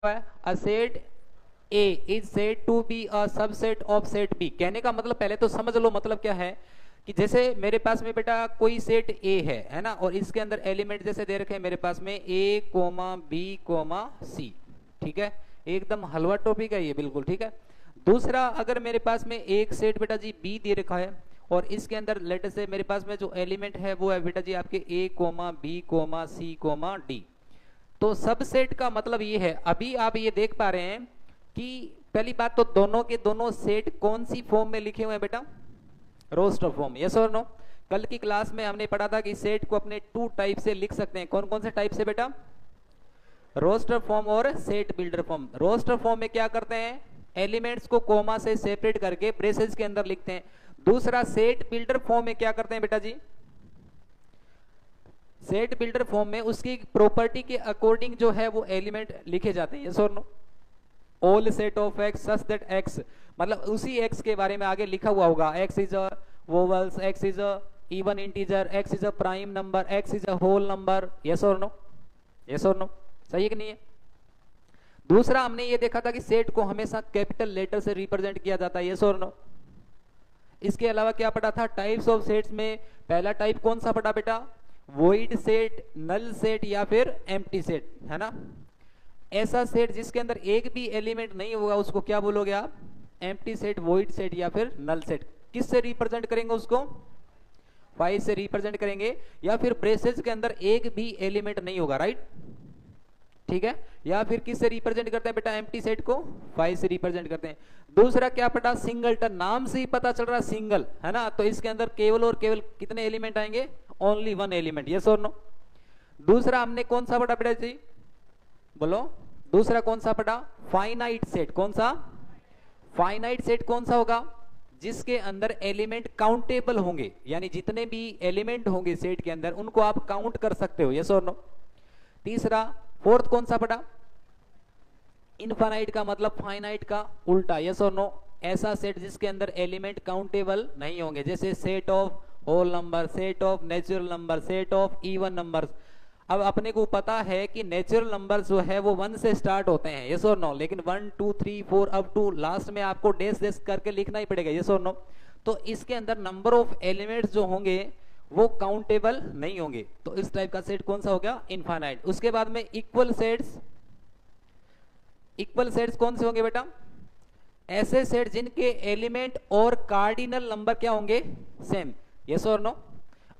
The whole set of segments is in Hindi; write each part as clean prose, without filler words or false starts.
A set A is said to be a subset of set B. कहने का मतलब पहले तो समझ लो मतलब क्या है कि जैसे मेरे पास में बेटा कोई सेट ए है ना, और इसके अंदर एलिमेंट जैसे दे रखे हैं मेरे पास में ए कोमा बी कोमा सी। ठीक है, एकदम हलवा टॉपिक है ये, बिल्कुल ठीक है। दूसरा, अगर मेरे पास में एक सेट बेटा जी बी दे रखा है और इसके अंदर लेटर से मेरे पास में जो एलिमेंट है वो है बेटा जी आपके A comma B comma C comma D. तो सबसेट का मतलब ये है, अभी आप ये देख पा रहे हैं कि पहली बात तो दोनों के दोनों सेट कौन सी फॉर्म में लिखे हुए हैं बेटा, रोस्टर फॉर्म, यस और नो। कल की क्लास में हमने पढ़ा था कि सेट को अपने टू टाइप से लिख सकते हैं। कौन कौन से टाइप से बेटा, रोस्टर फॉर्म और set builder form. Roster form में क्या करते हैं, एलिमेंट्स को कोमा से सेपरेट करके ब्रेसेस के अंदर लिखते हैं। दूसरा, सेट बिल्डर फॉर्म में क्या करते हैं बेटा जी, सेट बिल्डर फॉर्म में उसकी प्रॉपर्टी के अकॉर्डिंग जो है वो एलिमेंट लिखे जाते हैं, यस और no. All set of x such that x, मतलब उसी एक्स के बारे में आगे लिखा हुआ होगा, x is a vowels, x is a even integer, x is a prime number, x is a whole number, yes और नो, यस और नो, सही है कि नहीं है। दूसरा, हमने ये देखा था कि सेट को हमेशा कैपिटल लेटर से रिप्रेजेंट किया जाता है, यस और नो। इसके अलावा क्या पढ़ा था, टाइप्स ऑफ सेट्स में पहला टाइप कौन सा पढ़ा बेटा, वॉइड सेट, नल सेट या फिर एम्प्टी सेट, है ना। ऐसा सेट जिसके अंदर एक भी एलिमेंट नहीं होगा उसको क्या बोलोगे आप, एम्प्टी सेट, वॉइड सेट या फिर नल सेट। किससे रिप्रेजेंट करेंगे उसको, 5 से रिप्रेजेंट करेंगे, या फिर ब्रेसेस के अंदर एक भी एलिमेंट नहीं होगा, राइट, ठीक है। या फिर किससे रिप्रेजेंट करते हैं बेटा, एम्प्टी सेट को 5 से रिप्रेजेंट करते हैं। दूसरा क्या पढ़ा, सिंगलटन, नाम से ही पता चल रहा सिंगल, है ना, तो इसके अंदर केवल और केवल कितने एलिमेंट आएंगे, ओनली 1 एलिमेंट, यस और नो। दूसरा हमने कौन सा पढ़ा बेटा जी, बोलो, दूसरा कौन सा पढ़ा, फाइनाइट सेट। कौन सा, फाइनाइट सेट कौन सा होगा, जिसके अंदर एलिमेंट काउंटेबल होंगे, यानी जितने भी एलिमेंट होंगे सेट के अंदर उनको आप काउंट कर सकते हो, यस और नो। तीसरा, फोर्थ कौन सा पढ़ा, इनफाइनाइट का मतलब फाइनाइट का उल्टा, यस और नो। ऐसा सेट जिसके अंदर एलिमेंट काउंटेबल नहीं होंगे, जैसे set of whole number, set of natural number, set of even numbers. अब अपने को पता है कि नेचुरल नंबर जो है वो 1 से स्टार्ट होते हैं, यस और नो, लेकिन 1 2 3 4 अप टू लास्ट में आपको डैश डैश करके लिखना ही पड़ेगा, यस और नो। तो इसके अंदर नंबर ऑफ एलिमेंट्स जो होंगे वो काउंटेबल नहीं होंगे, तो इस टाइप का सेट कौन सा हो गया, इनफाइनाइट। उसके बाद में इक्वल सेट्स, इक्वल सेट्स कौन से होंगे बेटा, ऐसे सेट जिनके एलिमेंट और कार्डिनल नंबर क्या होंगे, सेम, यस और नो।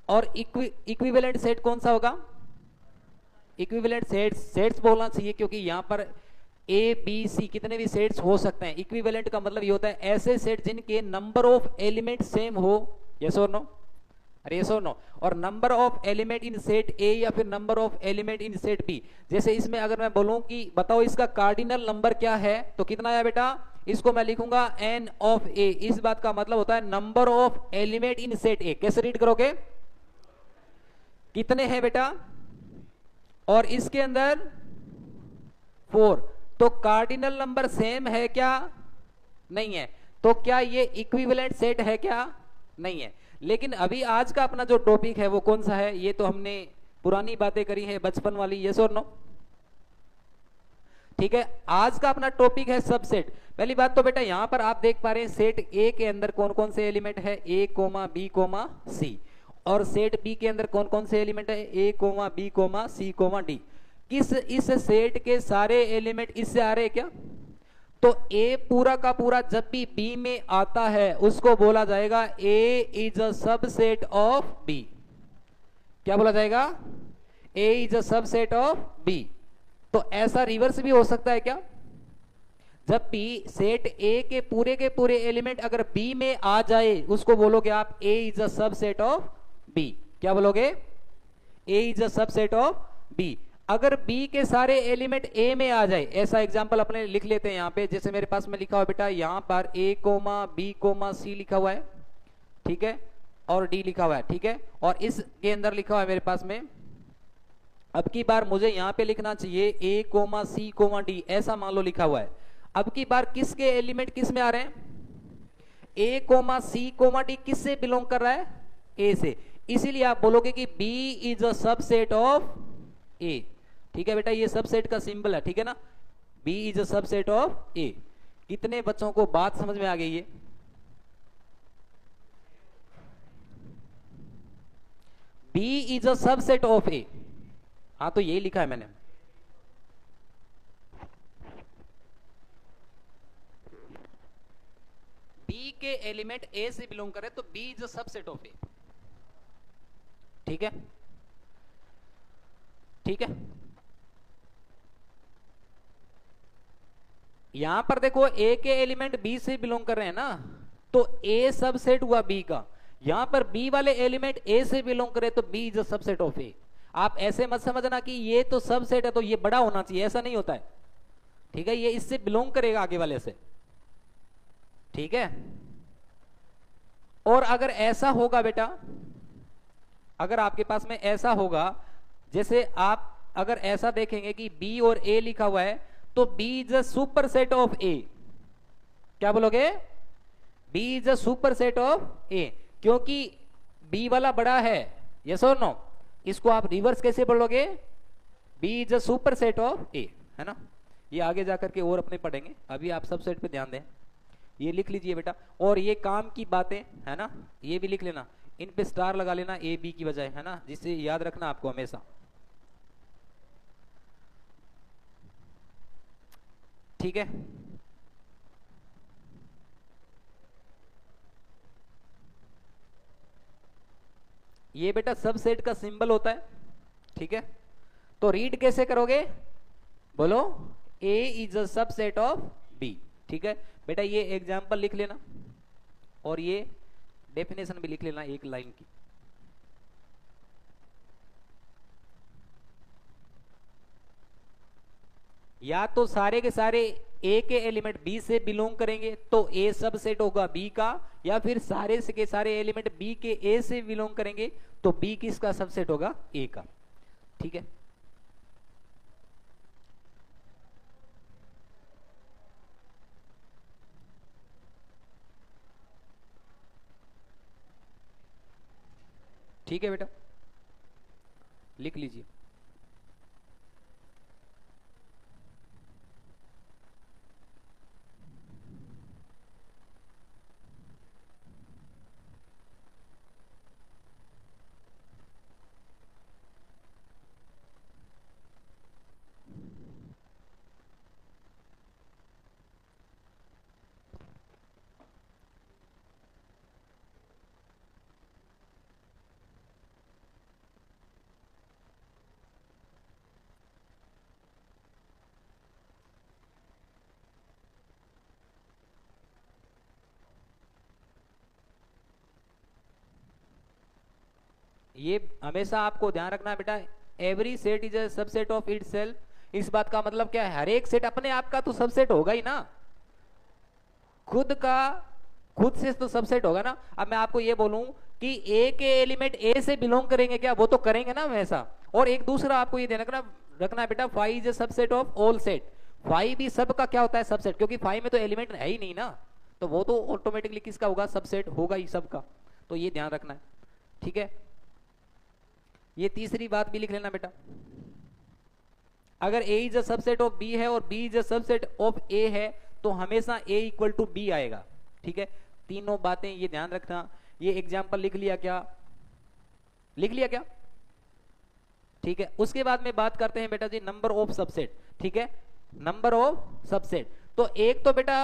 और इक्विवेलेंट सेट कौन सा होगा, इक्विवेलेंट सेट्स, सेट्स बोलना चाहिए क्योंकि यहां पर ए बी सी कितने भी सेट्स हो सकते हैं। इक्विवेलेंट का मतलब ये होता है ऐसे सेट जिनके नंबर ऑफ एलिमेंट सेम हो, यस और नो, अरे यस और नो। और number of element in set A या फिर number of element in set B. जैसे इसमें अगर मैं बोलूं कि बताओ इसका कार्डिनल नंबर क्या है, तो कितना है बेटा, इसको मैं लिखूंगा एन ऑफ ए। इस बात का मतलब होता है number of element in set ए। कैसे रीड करोगे, कितने हैं बेटा, और इसके अंदर 4, तो कार्डिनल नंबर सेम है क्या, नहीं है, तो क्या ये इक्विवेलेंट सेट है क्या, नहीं है। लेकिन अभी आज का अपना जो टॉपिक है वो कौन सा है, ये तो हमने पुरानी बातें करी है बचपन वाली, यस और नो, ठीक है। आज का अपना टॉपिक है सबसेट। पहली बात तो बेटा यहां पर आप देख पा रहे हैं सेट ए के अंदर कौन कौन से एलिमेंट है, ए कोमा बी कोमा सी, और सेट बी के अंदर कौन कौन से एलिमेंट है, A comma B comma C comma D. किस इस सेट के सारे एलिमेंट इससे आ रहे हैं क्या, तो ए पूरा का पूरा जब भी बी में आता है उसको बोला जाएगा A is a subset of B. क्या बोला जाएगा, A is a subset of B. तो ऐसा रिवर्स भी हो सकता है क्या, जब भी सेट ए के पूरे एलिमेंट अगर बी में आ जाए उसको बोलोगे आप A is a subset of B. क्या बोलोगे, A is a subset of B. अगर बी के सारे एलिमेंट ए में आ जाए, ऐसा एग्जांपल अपने लिख लेते हैं यहां पे, जैसे मेरे पास में लिखा हुआ बेटा यहां पर ए कोमा बी कोमा सी लिखा हुआ है, ठीक है, और डी लिखा हुआ है, ठीक है, और इसके अंदर लिखा हुआ है मेरे पास में, अब की बार मुझे यहां पे लिखना चाहिए ए कोमा सी कोमा डी, ऐसा मान लो लिखा हुआ है। अब की बार किसके एलिमेंट किस में आ रहे हैं, A comma C comma D किससे बिलोंग कर रहा है, ए से, इसीलिए आप बोलोगे कि B is a subset of A. ठीक है बेटा, ये सबसेट का सिंबल है, ठीक है ना। B is a subset of A. कितने बच्चों को बात समझ में आ गई है? B is a subset of A. हाँ तो यही लिखा है मैंने। बी के एलिमेंट ए से बिलोंग करे तो B is a subset of A. ठीक है, ठीक है। यहां पर देखो ए के एलिमेंट बी से बिलोंग कर रहे हैं ना, तो ए सबसेट हुआ बी का। यहां पर बी वाले एलिमेंट ए से बिलोंग करे तो B is a subset of A. आप ऐसे मत समझना कि ये तो सबसेट है तो ये बड़ा होना चाहिए, ऐसा नहीं होता है। ठीक है, ये इससे बिलोंग करेगा आगे वाले से। ठीक है, और अगर ऐसा होगा बेटा, अगर आपके पास में ऐसा होगा, जैसे आप अगर ऐसा देखेंगे कि बी और ए लिखा हुआ है तो B is a superset of A. क्या बोलोगे? B is a superset of A, क्योंकि बी वाला बड़ा है। यस और नो? इसको आप रिवर्स कैसे बोलोगे? B is a superset of A, है ना। ये आगे जाकर के और अपने पढ़ेंगे, अभी आप सब सेट पे ध्यान दें। ये लिख लीजिए बेटा, और ये काम की बातें है ना, ये भी लिख लेना, इन पे स्टार लगा लेना ए बी की बजाय, है ना, जिससे याद रखना आपको हमेशा। ठीक है, ये बेटा सबसेट का सिंबल होता है। ठीक है, तो रीड कैसे करोगे? बोलो, A is a subset of B. ठीक है बेटा, ये एग्जांपल लिख लेना और ये डेफिनेशन भी लिख लेना एक लाइन की। या तो सारे के सारे ए के एलिमेंट बी से बिलोंग करेंगे तो ए सबसेट होगा बी का, या फिर सारे के सारे एलिमेंट बी के ए से बिलोंग करेंगे तो बी किसका सबसेट होगा? ए का। ठीक है, ठीक है बेटा, लिख लीजिए। ये हमेशा आपको ध्यान रखना है बेटा, every set is a subset of itself. इस बात का मतलब क्या है? हर एक सेट अपने आप का तो सबसेट होगा ही ना, खुद का खुद से तो सबसेट होगा ना। अब मैं आपको ये बोलूं कि ए के एलिमेंट ए से बिलोंग करेंगे क्या? वो तो करेंगे ना हमेशा। और एक दूसरा आपको ये ध्यान रखना है बेटा, five is a subset of all set. Five भी सब का क्या होता है? सबसेट, क्योंकि फाइव में तो एलिमेंट है ही नहीं ना, तो वो तो ऑटोमेटिकली किसका होगा? सबसेट होगा ही सबका। तो ये ध्यान रखना है। ठीक है, ये तीसरी बात भी लिख लेना बेटा, अगर A is a subset of B है और B is a subset of A है तो हमेशा ए इक्वल टू बी आएगा। ठीक है, तीनों बातें ये ध्यान रखना। ये एग्जांपल लिख लिया क्या? लिख लिया क्या? ठीक है, उसके बाद में बात करते हैं बेटा जी नंबर ऑफ सबसेट। ठीक है, नंबर ऑफ सबसेट, तो एक तो बेटा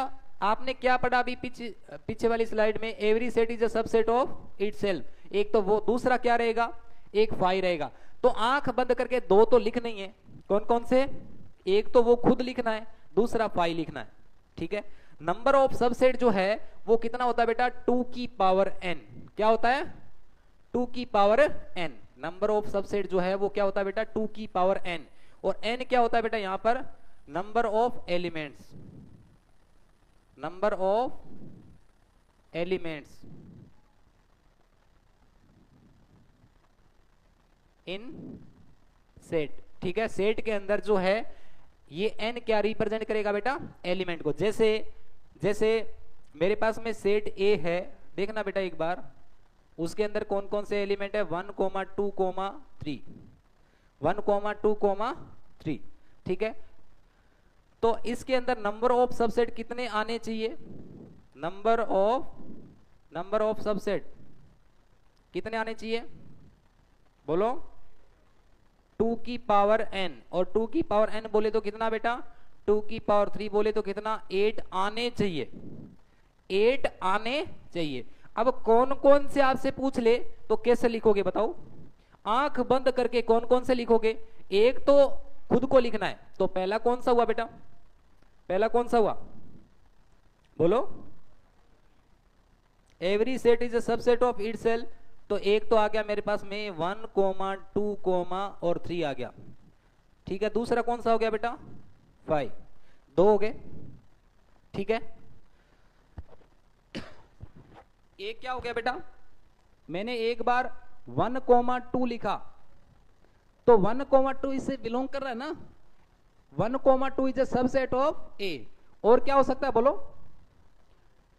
आपने क्या पढ़ा अभी पीछे वाली स्लाइड में? Every set is a subset of itself. एक तो वो, दूसरा क्या रहेगा? एक फाइव रहेगा। तो आंख बंद करके दो तो लिख नहीं है, कौन कौन से? एक तो वो खुद लिखना है, दूसरा फाइव लिखना है। ठीक है, नंबर ऑफ सबसेट जो है वो कितना होता है बेटा? 2 की पावर n। क्या होता है? 2 की power n। Number of subset जो है वो क्या होता है बेटा? 2 की पावर n। और n क्या होता है बेटा यहां पर? Number of elements, number of elements in set. ठीक है, सेट के अंदर जो है ये n क्या रिप्रेजेंट करेगा बेटा? एलिमेंट को। जैसे जैसे मेरे पास में सेट A है, देखना बेटा एक बार, उसके अंदर कौन कौन से एलिमेंट है? 1, 2, 3, 1, 2, 3। ठीक है, तो इसके अंदर नंबर ऑफ सबसेट कितने आने चाहिए? नंबर ऑफ सबसेट कितने आने चाहिए? बोलो। 2 की पावर n, और 2 की पावर n बोले तो कितना बेटा? 2 की पावर 3 बोले तो कितना? 8 आने चाहिए। 8 आने चाहिए। अब कौन कौन से आपसे पूछ ले तो कैसे लिखोगे बताओ? आंख बंद करके कौन कौन से लिखोगे? एक तो खुद को लिखना है, तो पहला कौन सा हुआ बेटा? पहला कौन सा हुआ? बोलो। Every set is a subset of itself. तो एक तो आ गया मेरे पास में 1, 2, और 3 आ गया। ठीक है, दूसरा कौन सा हो गया बेटा? 5। 2 हो गए। ठीक है, एक क्या हो गया बेटा? मैंने एक बार 1, 2 लिखा, तो 1, 2 इससे बिलोंग कर रहा है ना। 1, 2 इज अ सबसेट ऑफ ए। और क्या हो सकता है बोलो?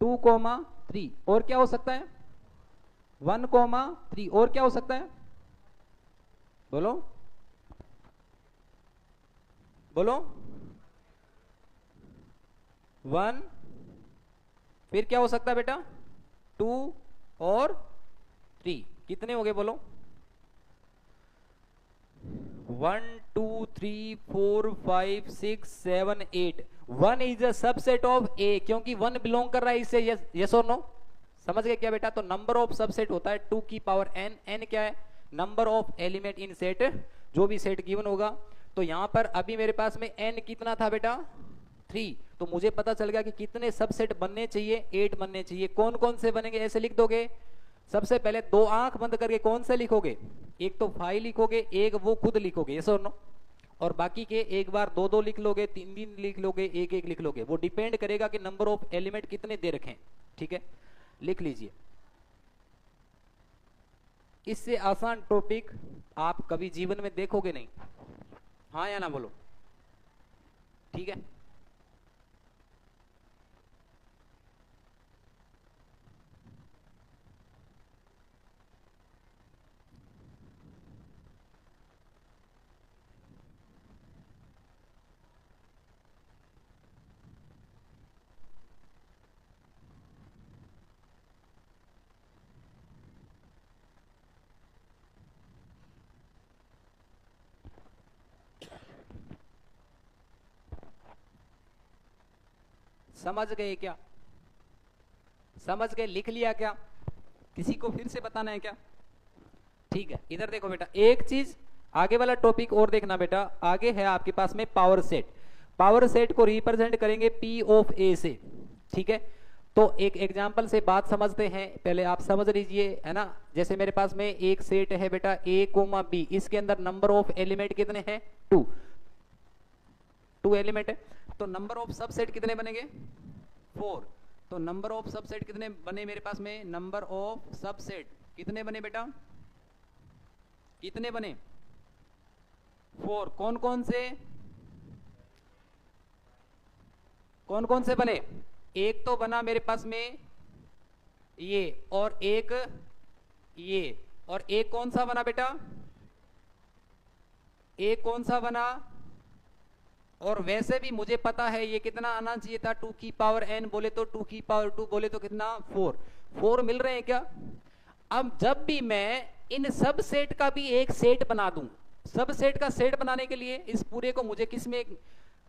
2, 3। और क्या हो सकता है? 1, 3। और क्या हो सकता है? बोलो बोलो। 1, फिर क्या हो सकता है बेटा? 2 और 3। कितने हो गए बोलो? 1, 2, 3, 4, 5, 6, 7, 8। 1 is a subset of A, क्योंकि 1 बिलोंग कर रहा है इससे। यस और नो? समझ गए क्या बेटा? तो नंबर ऑफ सबसेट होता है 2 की पावर n। n क्या है? Number of element in set, जो भी सेट गिवन होगा। तो यहां पर अभी मेरे पास में n कितना था बेटा? 3। तो मुझे पता चल गया कि कितने सबसेट बनने चाहिए? 8 बनने चाहिए। कौन कौन से बनेंगे ऐसे लिख दोगे? सबसे पहले 2 आंख बंद करके कौन से लिखोगे? एक तो 5 लिखोगे, एक वो खुद लिखोगे। यस और नो? और बाकी के एक बार 2 लिख लोगे, 3 लिख लोगे, 1 लिख लोगे। वो डिपेंड करेगा कि नंबर ऑफ एलिमेंट कितने दे रखे हैं। ठीक है, लिख लीजिए। इससे आसान टॉपिक आप कभी जीवन में देखोगे नहीं। हाँ या ना बोलो? ठीक है, समझ गए क्या? समझ गए? लिख लिया क्या? किसी को फिर से बताना है क्या? ठीक है, इधर देखो बेटा, एक चीज आगे वाला टॉपिक और देखना बेटा। आगे है आपके पास में पावर सेट। पावर सेट को रिप्रेजेंट करेंगे P ऑफ A से। ठीक है, तो एक एग्जांपल से बात समझते हैं। पहले आप समझ लीजिए, है ना। जैसे मेरे पास में एक सेट है बेटा A, B। इसके अंदर नंबर ऑफ एलिमेंट कितने हैं? 2 एलिमेंट है। तो नंबर ऑफ सबसेट कितने बनेंगे? 4। तो नंबर ऑफ सबसेट कितने बने मेरे पास में? नंबर ऑफ सबसेट कितने बने बेटा? कितने बने? 4। कौन कौन से बने? एक तो बना मेरे पास में ये, और एक ये, और एक कौन सा बना बेटा? एक कौन सा बना? और वैसे भी मुझे पता है ये कितना आना चाहिए था। 2 की पावर n बोले तो 2 की पावर 2 बोले तो कितना? 4 मिल रहे हैं क्या? अब जब भी मैं इन सब सेट का भी एक सेट बना दूं, सब सेट का सेट बनाने के लिए इस पूरे को मुझे किस में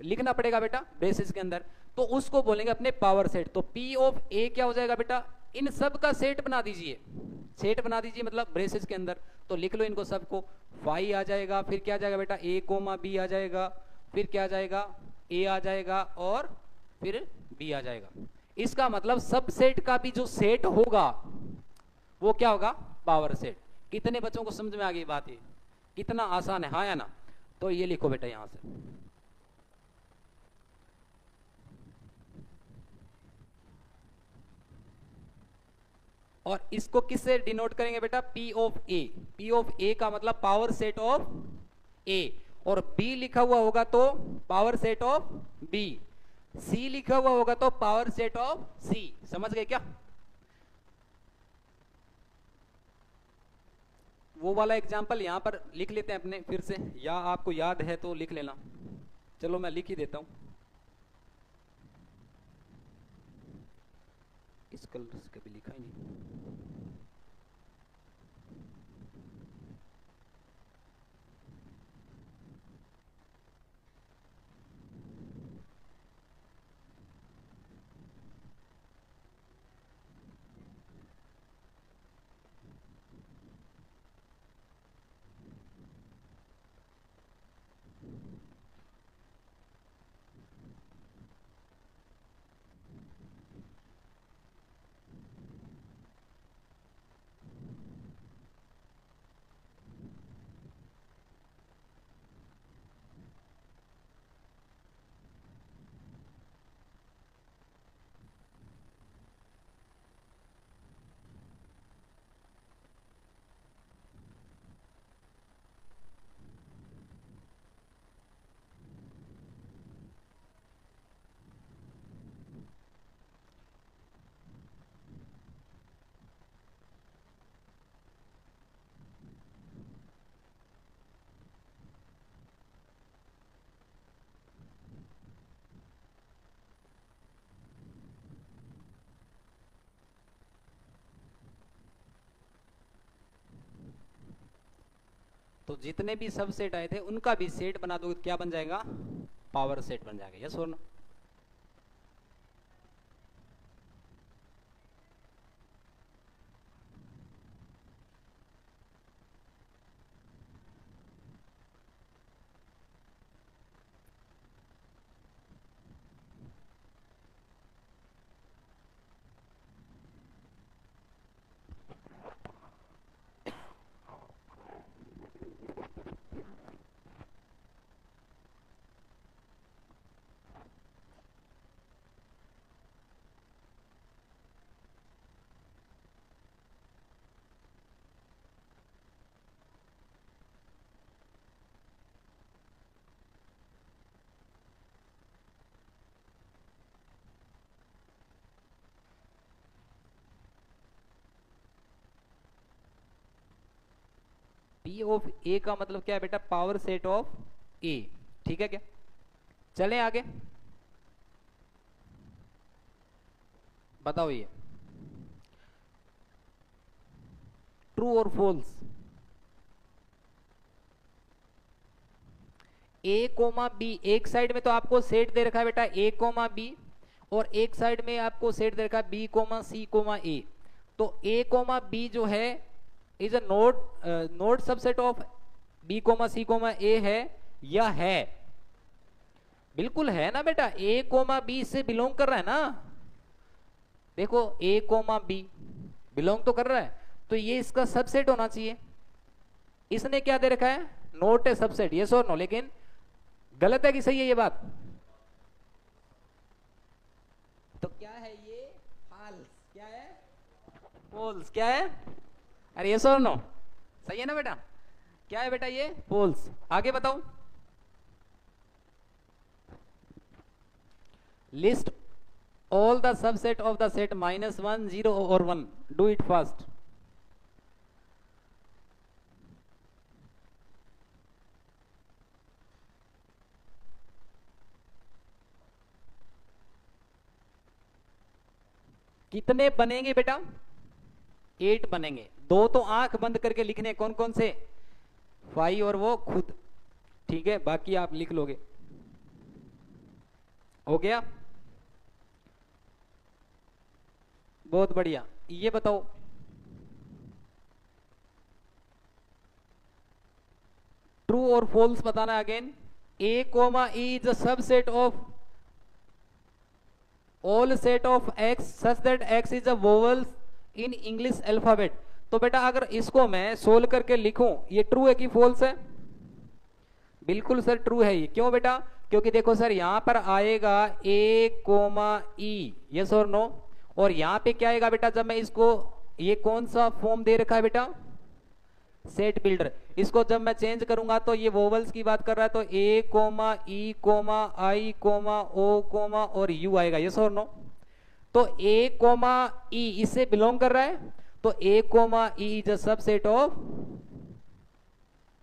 लिखना पड़ेगा बेटा? ब्रेसेस के अंदर। तो उसको बोलेंगे अपने पावर सेट। तो P ऑफ A क्या हो जाएगा बेटा? इन सब का सेट बना दीजिए। सेट बना दीजिए मतलब ब्रेसेस के अंदर। तो लिख लो इनको सबको। 5 आ जाएगा, फिर क्या आ जाएगा बेटा? A, B आ जाएगा, फिर क्या आ जाएगा? A आ जाएगा, और फिर B आ जाएगा। इसका मतलब सब सेट का भी जो सेट होगा वो क्या होगा? Power set. कितने बच्चों को समझ में आ गई बात? ये कितना आसान है, हाँ या ना? तो ये लिखो बेटा यहां से। और इसको किससे डिनोट करेंगे बेटा? P of A। P of A का मतलब पावर सेट ऑफ A, और B लिखा हुआ होगा तो power set of B, C लिखा हुआ होगा तो पावर सेट ऑफ C। समझ गए क्या? वो वाला एग्जांपल यहां पर लिख लेते हैं अपने फिर से, या आपको याद है तो लिख लेना। चलो मैं लिख ही देता हूं। किस कलर से कभी लिखा ही नहीं। तो जितने भी सब सेट आए थे उनका भी सेट बना दो, क्या बन जाएगा? पावर सेट बन जाएगा। यस और नो? पी ऑफ ए का मतलब क्या है बेटा? Power set of A. ठीक है क्या? चलें आगे, बताओ ये ट्रू और फॉल्स। ए कोमा बी, एक साइड में तो आपको सेट दे रखा है बेटा ए कोमा बी, और एक साइड में आपको सेट दे रखा है B comma C comma A. तो ए कोमा बी जो है is a not subset of B comma C comma A है या है? बिल्कुल है ना बेटा, ए कोमा बी से बिलोंग कर रहा है ना। देखो ए कोमा बी बिलोंग तो कर रहा है, तो ये इसका सबसेट होना चाहिए। इसने क्या दे रखा है? नोट है सबसेट। यस और नो? लेकिन गलत है कि सही है ये बात? तो क्या है ये? फॉल्स। क्या है? फॉल्स। क्या है? अरे यस और नो? सही है ना बेटा? क्या है बेटा ये? फॉल्स। आगे बताओ। List all the subset of the set -1 0 or 1. Do it fast. कितने बनेंगे बेटा? 8 बनेंगे। 2 तो आंख बंद करके लिखने, कौन कौन से? 5 और वो खुद। ठीक है, बाकी आप लिख लोगे। हो गया? बहुत बढ़िया। ये बताओ, ट्रू और फॉल्स बताना again. A comma E is a subset of all set of x such that x is a vowels in English alphabet. तो बेटा अगर इसको मैं सोल्व करके लिखूं, ये ट्रू है कि फॉल्स है? बिल्कुल सर ट्रू है ये। क्यों बेटा? क्योंकि देखो सर यहां पर आएगा ए कोमा ई। यस और नो? और यहां पे क्या आएगा बेटा? जब मैं इसको, ये कौन सा फॉर्म दे रखा है बेटा? Set builder. इसको जब मैं चेंज करूंगा तो ये वोवल्स की बात कर रहा है, तो A comma E comma I comma O comma और यू आएगा। यस और नो? तो ए कोमा ई इससे बिलोंग कर रहा है, तो A comma E is a subset of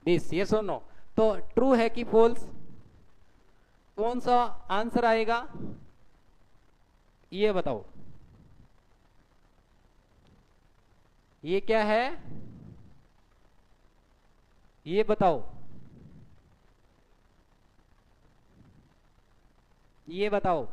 this. Yes और नो? तो ट्रू है कि फॉल्स? कौन सा आंसर आएगा ये बताओ। ये क्या है, ये बताओ, ये बताओ।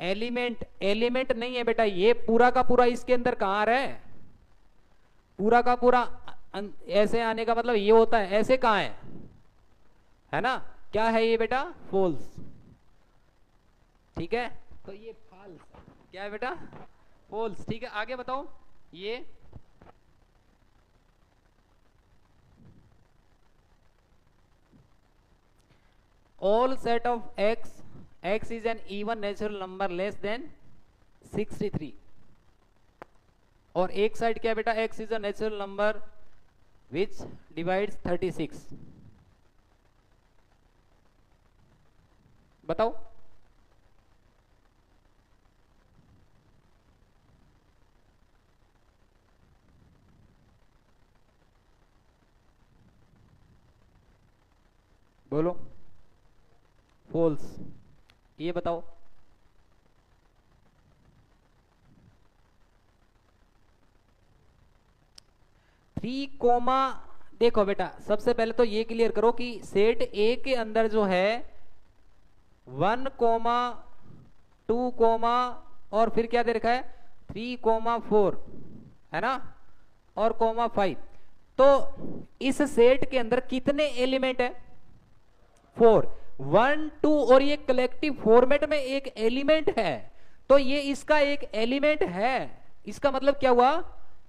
एलिमेंट, एलिमेंट नहीं है बेटा, ये पूरा का पूरा इसके अंदर कहां आ रहा है, पूरा का पूरा ऐसे आने का मतलब ये होता है, ऐसे कहां है ना, क्या है ये बेटा, फॉल्स। ठीक है, तो ये फॉल्स क्या है बेटा, फॉल्स। ठीक है, आगे बताओ। ये all set of x is an even natural number less than 63, और एक साइड क्या बेटा, x is a natural number which divides 36। बताओ। बोलो। फॉल्स, ये बताओ। थ्री कोमा, देखो बेटा सबसे पहले तो ये क्लियर करो कि सेट ए के अंदर जो है 1, 2, और फिर क्या दे रखा है 3, 4 है ना, और कोमा 5। तो इस सेट के अंदर कितने एलिमेंट है, 4, 1, 2, और ये कलेक्टिव फॉर्मेट में एक एलिमेंट है, तो ये इसका एक एलिमेंट है। इसका मतलब क्या हुआ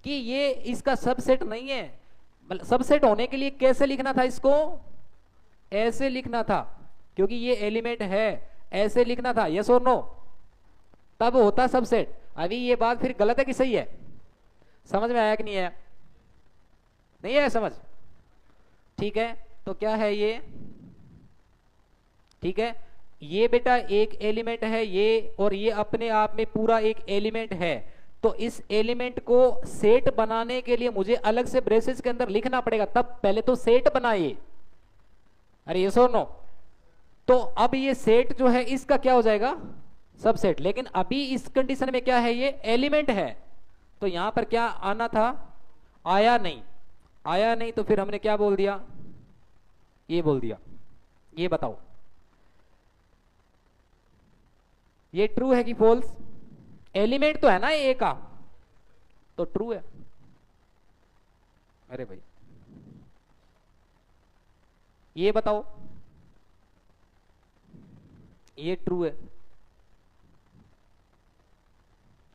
कि ये इसका सबसेट नहीं है। सबसेट होने के लिए कैसे लिखना था इसको, ऐसे लिखना था, क्योंकि ये एलिमेंट है, ऐसे लिखना था, यस और नो, तब होता सबसेट। अभी ये बात फिर गलत है कि सही है, समझ में आया कि नहीं आया, नहीं आया समझ। ठीक है, तो क्या है ये, ठीक है, ये बेटा एक एलिमेंट है ये, और ये अपने आप में पूरा एक एलिमेंट है। तो इस एलिमेंट को सेट बनाने के लिए मुझे अलग से ब्रेसेस के अंदर लिखना पड़ेगा, तब पहले तो सेट बनाइए। अरे ये सो नो, तो अब ये सेट जो है इसका क्या हो जाएगा, सबसेट। लेकिन अभी इस कंडीशन में क्या है, ये एलिमेंट है, तो यहां पर क्या आना था, आया नहीं, आया नहीं, तो फिर हमने क्या बोल दिया, ये बोल दिया। ये बताओ, ये ट्रू है कि फॉल्स, एलिमेंट तो है ना ए का, तो ट्रू है। अरे भाई ये बताओ, ये ट्रू है,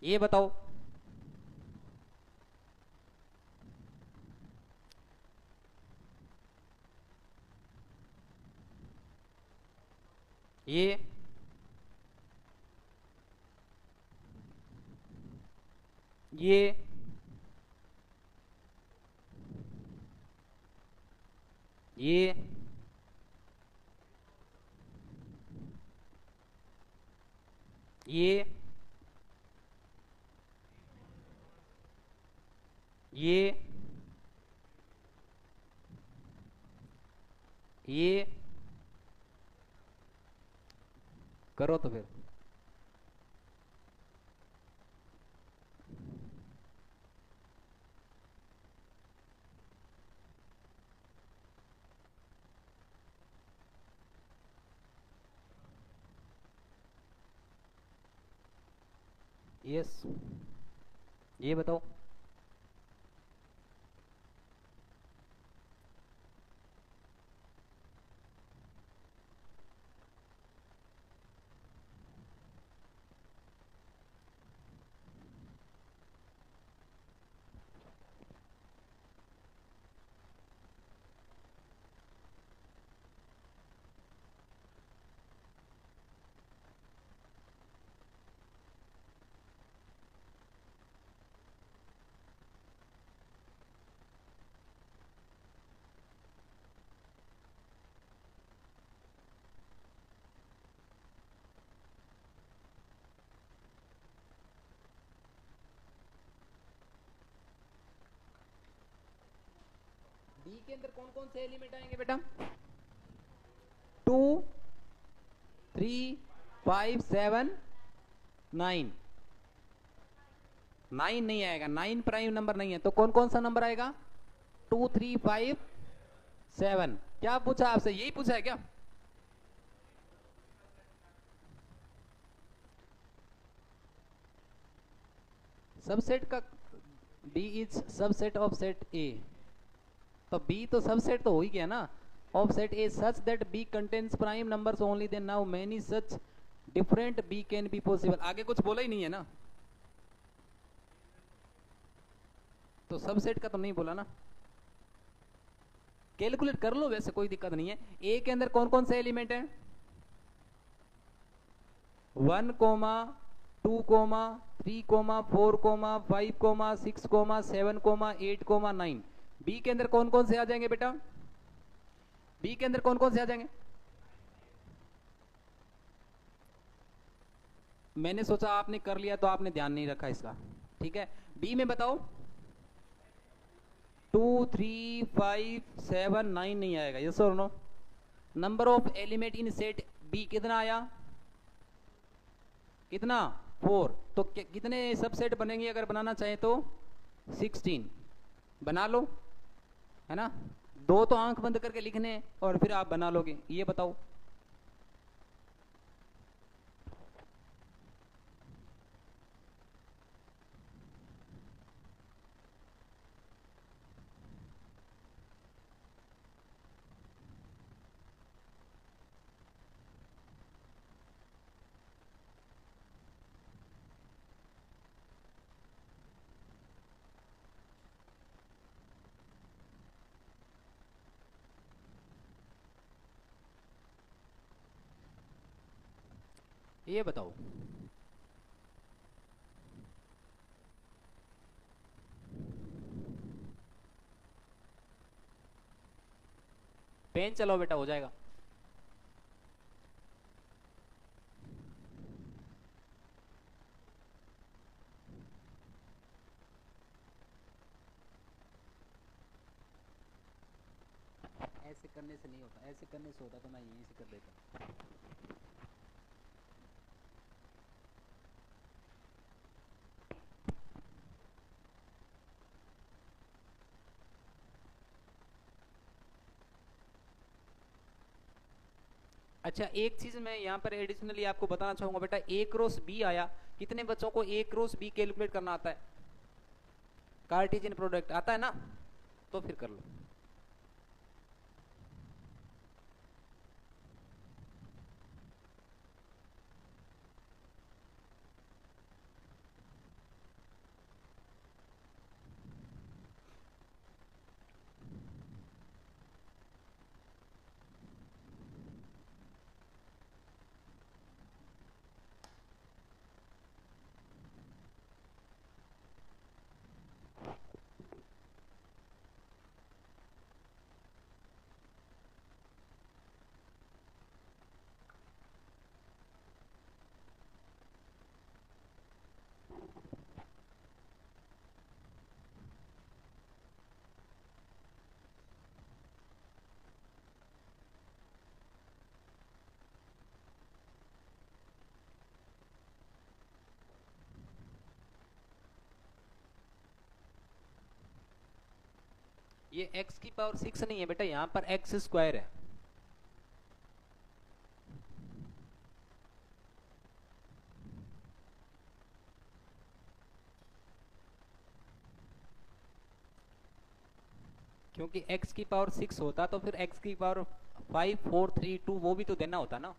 ये बताओ। ये ये ये ये ये करो तो फिर। यस, ये बताओ। डी के अंदर कौन कौन से एलिमेंट आएंगे बेटा, 2, 3579 9 नहीं आएगा, 9 प्राइम नंबर नहीं है, तो कौन कौन सा नंबर आएगा? 2357। क्या पूछा आपसे, यही पूछा है क्या? सबसेट का B is subset of set A, तो B तो सबसेट तो हो ही गया ना of set A such that B contains prime numbers only, then now many such different B can be possible. आगे कुछ बोला ही नहीं है ना, तो सबसेट का तो नहीं बोला ना। कैलकुलेट कर लो, वैसे कोई दिक्कत नहीं है। ए के अंदर कौन कौन से एलिमेंट है? 1, 2, 3, 4, 5, 6, 7, 8, 9। बी के अंदर कौन कौन से आ जाएंगे बेटा? बी के अंदर कौन कौन से आ जाएंगे? मैंने सोचा आपने कर लिया तो आपने ध्यान नहीं रखा इसका, ठीक है। बी में बताओ 2, 3, 5, 7, 9 नहीं आएगा, यस और no? Number of element in set B कितना आया? कितना? 4। तो कितने सबसेट बनेंगे अगर बनाना चाहे तो? 16 बना लो, है ना। दो तो आंख बंद करके लिखने और फिर आप बना लोगे, ये बताओ। ये बताओ। पेन चलाओ बेटा, हो जाएगा। ऐसे करने से नहीं होता, ऐसे करने से होता तो मैं यहीं से कर देता। अच्छा, एक चीज मैं यहाँ पर एडिशनली आपको बताना चाहूंगा बेटा, ए क्रॉस बी आया, कितने बच्चों को ए क्रॉस बी कैलकुलेट करना आता है? कार्टेशियन प्रोडक्ट आता है ना, तो फिर कर लो। ये x की पावर 6 नहीं है बेटा, यहाँ पर x स्क्वायर है। क्योंकि x की पावर 6 होता तो फिर x की पावर 5, 4, 3, 2 वो भी तो देना होता ना।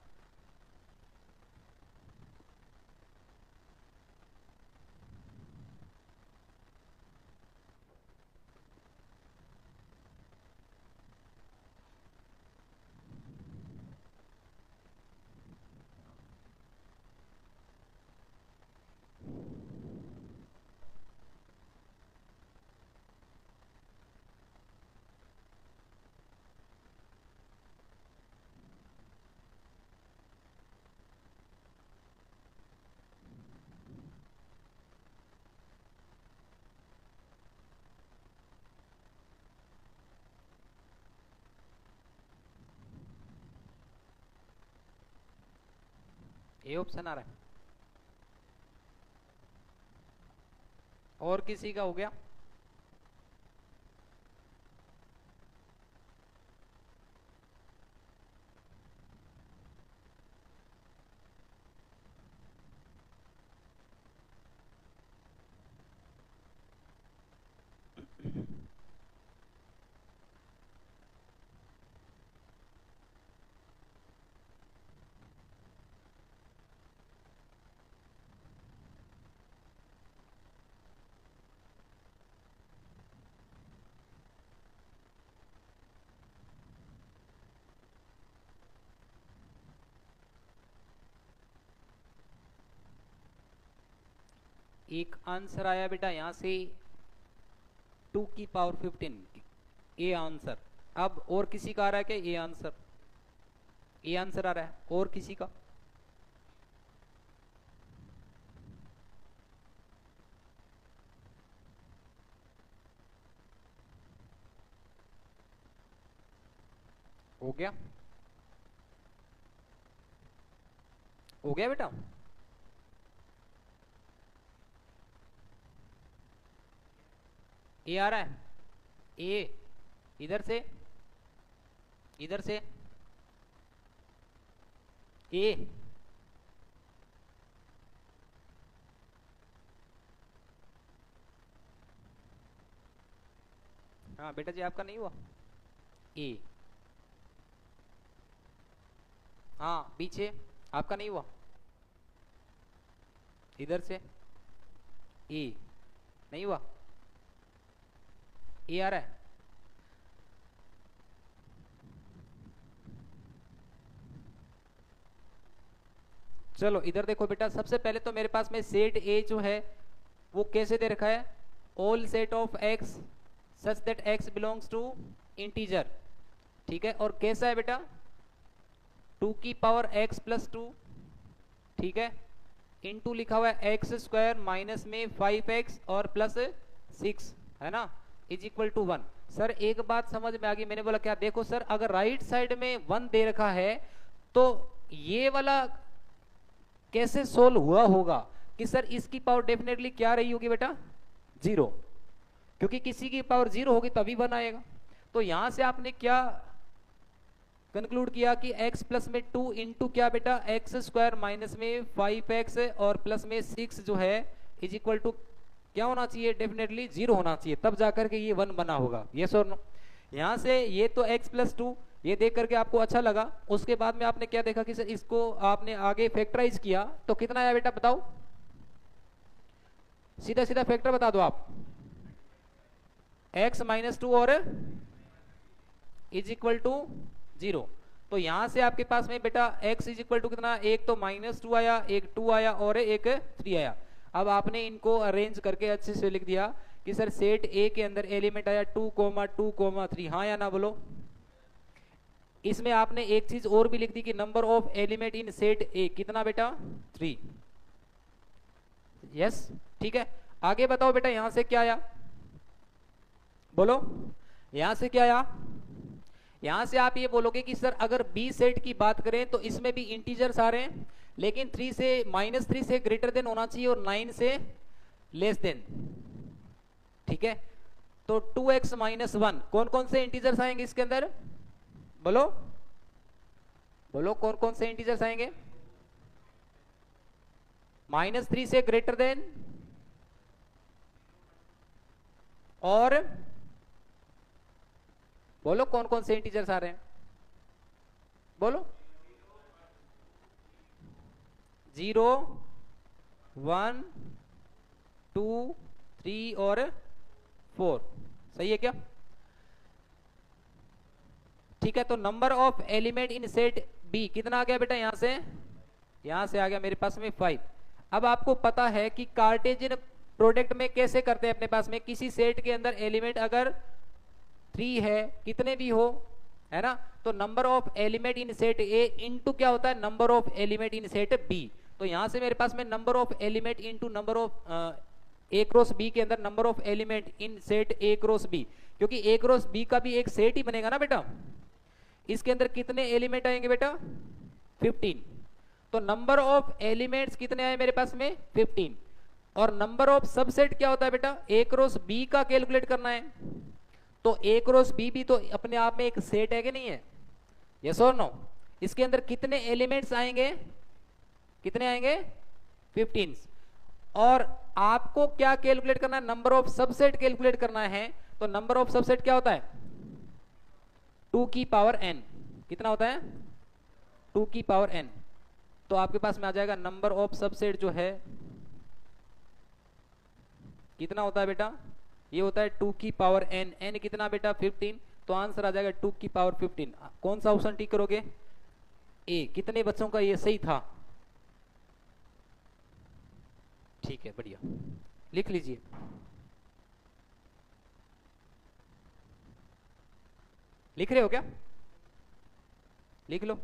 ए ऑप्शन आ रहा है। और किसी का हो गया? एक आंसर आया बेटा यहां से 2 की पावर 15, ए आंसर। अब और किसी का आ रहा है क्या ए आंसर? ए आंसर आ रहा है और किसी का? हो गया? हो गया बेटा? ए आ रहा है? ए इधर से, इधर से ए। हाँ बेटा जी आपका नहीं हुआ ए। हाँ पीछे आपका नहीं हुआ, इधर से ए नहीं हुआ, ए आ रहा है? चलो इधर देखो बेटा, सबसे पहले तो मेरे पास में सेट ए जो है वो कैसे दे रखा है? All set of x such that x belongs to integer. ठीक है, और कैसा है बेटा? 2 की पावर एक्स प्लस 2, ठीक है, इनटू लिखा हुआ है एक्स स्क्वायर माइनस में 5x और प्लस 6, है ना, इज इक्वल टू 1। सर एक बात समझ में आ गई, मैंने बोला क्या? देखो सर अगर राइट साइड में 1 दे रखा है तो ये वाला कैसे सोल्व हुआ होगा कि सर इसकी पावर डेफिनेटली क्या रही होगी बेटा? 0, क्योंकि किसी की पावर 0 होगी तभी 1 आएगा। तो यहां से आपने क्या कंक्लूड किया कि x प्लस में 2 इंटू क्या बेटा? एक्स स्क्वायर माइनस में 5x और प्लस में 6 जो है इज इक्वल टू क्या होना चाहिए? डेफिनेटली 0 होना चाहिए, तब जाकर के ये 1 बना होगा। यस और नो? यहां से ये तो x प्लस 2 ये देख करके आपको अच्छा लगा। उसके बाद में आपने क्या देखा कि सर इसको आपने आगे फैक्टराइज किया तो कितना आया बेटा बताओ? सीधा सीधा फैक्टर बता दो आप। x माइनस 2 और इज इक्वल टू 0। तो यहां से आपके पास में बेटा x इज इक्वल टू कितना? एक तो -2 आया, एक 2 आया और एक 3 आया। अब आपने इनको अरेंज करके अच्छे से लिख दिया कि सर सेट ए के अंदर एलिमेंट आया 2, 2, 3। हाँ या ना बोलो? इसमें आपने एक चीज और भी लिख दी कि number of element in set ए कितना बेटा? 3। यस ठीक है, आगे बताओ बेटा यहां से क्या आया? बोलो यहां से क्या आया? यहां से आप ये बोलोगे कि सर अगर बी सेट की बात करें तो इसमें भी इंटीजर्स आ रहे हैं, लेकिन -3 से ग्रेटर देन होना चाहिए और 9 से लेस देन। ठीक है, तो 2x माइनस 1 कौन कौन से इंटीजर्स आएंगे इसके अंदर? बोलो बोलो कौन कौन से इंटीजर्स आएंगे? -3 से ग्रेटर देन और बोलो कौन कौन से इंटीजर्स आ रहे हैं? बोलो 0, 1, 2, 3 और 4। सही है क्या? ठीक है, तो number of element in set B कितना आ गया बेटा? यहां से आ गया मेरे पास में 5। अब आपको पता है कि कार्टेशियन प्रोडक्ट में कैसे करते हैं? अपने पास में किसी सेट के अंदर एलिमेंट अगर 3 है, कितने भी हो, है ना, तो number of element in set A into क्या होता है? Number of element in set B. तो यहां से मेरे पास में number of element into number of A cross B के अंदर number of element in set A cross B, क्योंकि ए क्रॉस बी का भी एक सेट ही बनेगा ना बेटा। इसके अंदर कितने एलिमेंट आएंगे बेटा? 15। तो नंबर ऑफ एलिमेंट्स कितने आए मेरे पास में 15। और नंबर ऑफ सबसेट क्या होता है बेटा, ए क्रॉस बी का कैलकुलेट करना है। तो ए क्रॉस बी भी तो अपने आप में एक सेट है कि नहीं है, यस और नो। इसके अंदर कितने एलिमेंट्स आएंगे, कितने आएंगे 15। और आपको क्या कैलकुलेट करना है, नंबर ऑफ सबसेट कैलकुलेट करना है। तो नंबर ऑफ सबसेट क्या होता है 2 की पावर n। कितना होता है 2 की पावर n। तो आपके पास में आ जाएगा नंबर ऑफ सबसेट जो है कितना होता है बेटा, ये होता है 2 की पावर n। n कितना बेटा 15। तो आंसर आ जाएगा 2 की पावर 15। कौन सा ऑप्शन टिक करोगे, ए। कितने बच्चों का ये सही था, ठीक है बढ़िया, लिख लीजिए। लिख रहे हो क्या, लिख लो।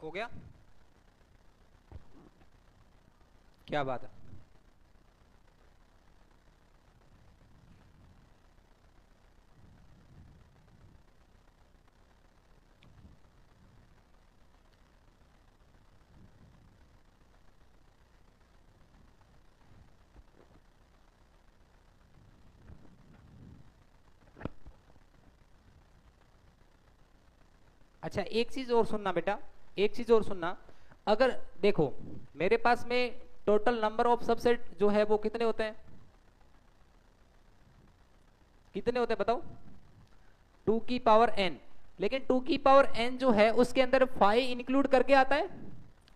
हो गया, क्या बात है। अच्छा एक चीज और सुनना बेटा, एक चीज और सुनना। अगर देखो मेरे पास में टोटल नंबर ऑफ सबसेट जो है वो कितने होते हैं, कितने होते हैं बताओ, 2 की पावर n। लेकिन 2 की पावर n जो है उसके अंदर 5 इंक्लूड करके आता है,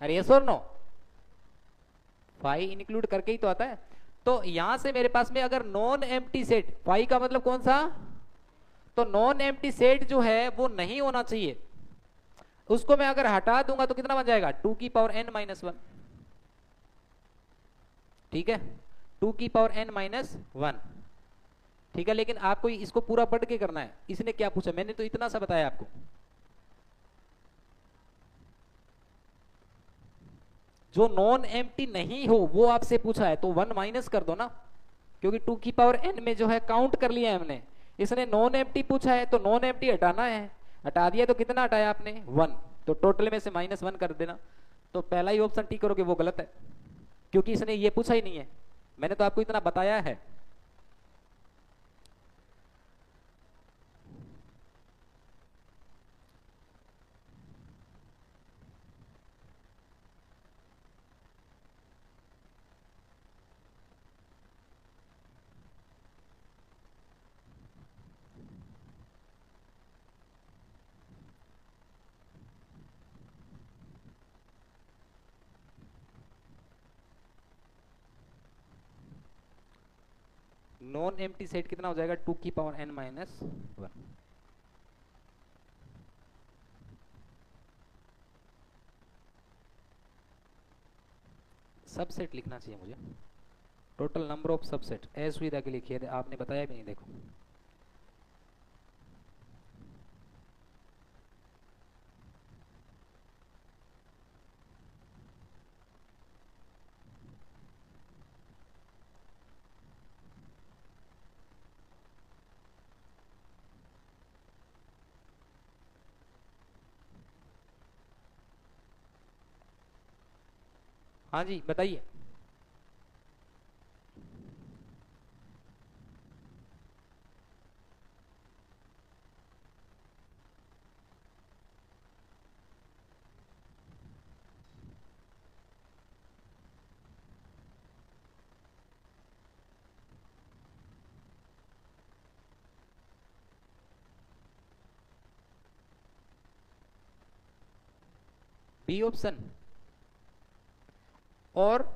अरे यस और नो, 5 इंक्लूड करके ही तो आता है। तो यहां से मेरे पास में अगर नॉन एम्प्टी सेट, 5 का मतलब कौन सा, तो नॉन एम्प्टी सेट जो है वो नहीं होना चाहिए। उसको मैं अगर हटा दूंगा तो कितना बन जाएगा 2 की पावर n माइनस 1, ठीक है 2 की पावर n माइनस 1, ठीक है। लेकिन आपको इसको पूरा पढ़ के करना है। इसने क्या पूछा, मैंने तो इतना सा बताया आपको। जो नॉन एम्प्टी नहीं हो वो आपसे पूछा है तो 1 माइनस कर दो ना, क्योंकि 2 की पावर n में जो है काउंट कर लिया है हमने। इसने नॉन एम्प्टी पूछा है तो नॉन एम्प्टी हटाना है, हटा दिया तो कितना हटाया आपने 1, तो टोटल में से -1 कर देना। तो पहला ही ऑप्शन टिक करोगे वो गलत है, क्योंकि इसने ये पूछा ही नहीं है। मैंने तो आपको इतना बताया है। नॉन एम्प्टी सेट कितना हो जाएगा 2 की पावर n माइनस 1। सबसेट लिखना चाहिए मुझे, टोटल नंबर ऑफ सबसेट असुविधा के लिखिए, आपने बताया भी नहीं देखो। हाँ जी बताइए। B option. और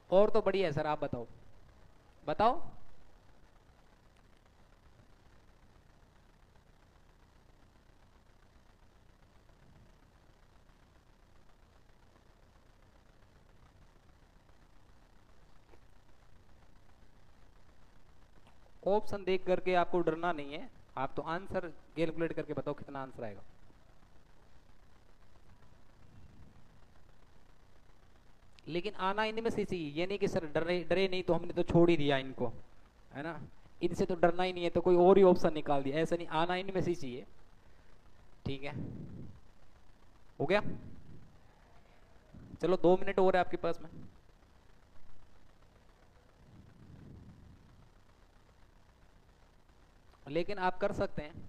तो बढ़िया है सर, आप बताओ बताओ। ऑप्शन देख करके आपको डरना नहीं है, आप तो आंसर कैलकुलेट करके बताओ कितना आंसर आएगा। लेकिन आना इनमें से चाहिए, ये नहीं कि सर डरे डरे नहीं तो हमने तो छोड़ ही दिया इनको, है ना, इनसे तो डरना ही नहीं है तो कोई और ही ऑप्शन निकाल दिया, ऐसा नहीं, आना इनमें से ही चाहिए। ठीक है, हो गया। चलो 2 मिनट और है आपके पास में। लेकिन आप कर सकते हैं।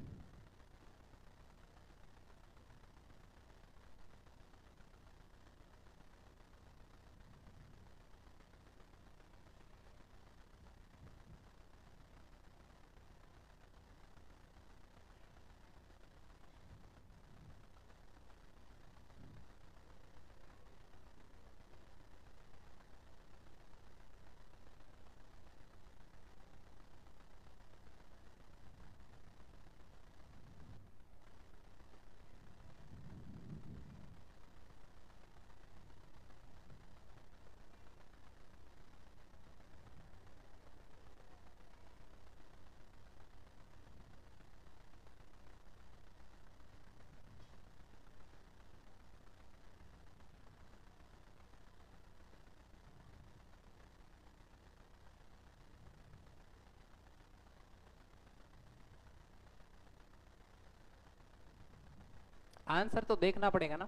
आंसर तो देखना पड़ेगा ना,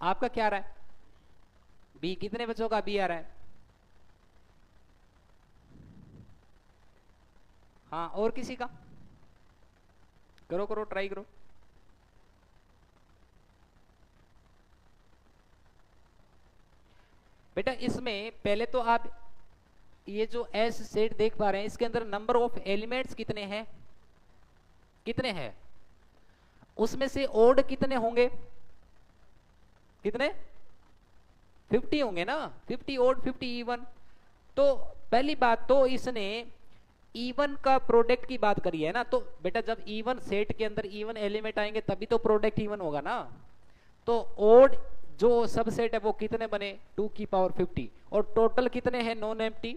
आपका क्या आ रहा है, बी कितने बच्चों का बी आ रहा है। हाँ, और किसी का, करो करो ट्राई करो। बेटा इसमें पहले तो आप ये जो एस सेट देख पा रहे हैं, इसके अंदर नंबर ऑफ एलिमेंट्स कितने हैं, कितने हैं, उसमें से ओड कितने होंगे, कितने, 50 होंगे ना, 50 ओड 50 इवन। तो पहली बात तो इसने इवन का प्रोडक्ट की बात करी है ना, तो बेटा जब इवन सेट के अंदर इवन एलिमेंट आएंगे तभी तो प्रोडक्ट इवन होगा ना। तो ओड जो सबसेट है वो कितने बने, 2 की पावर 50, और टोटल कितने हैं नॉन एम्प्टी,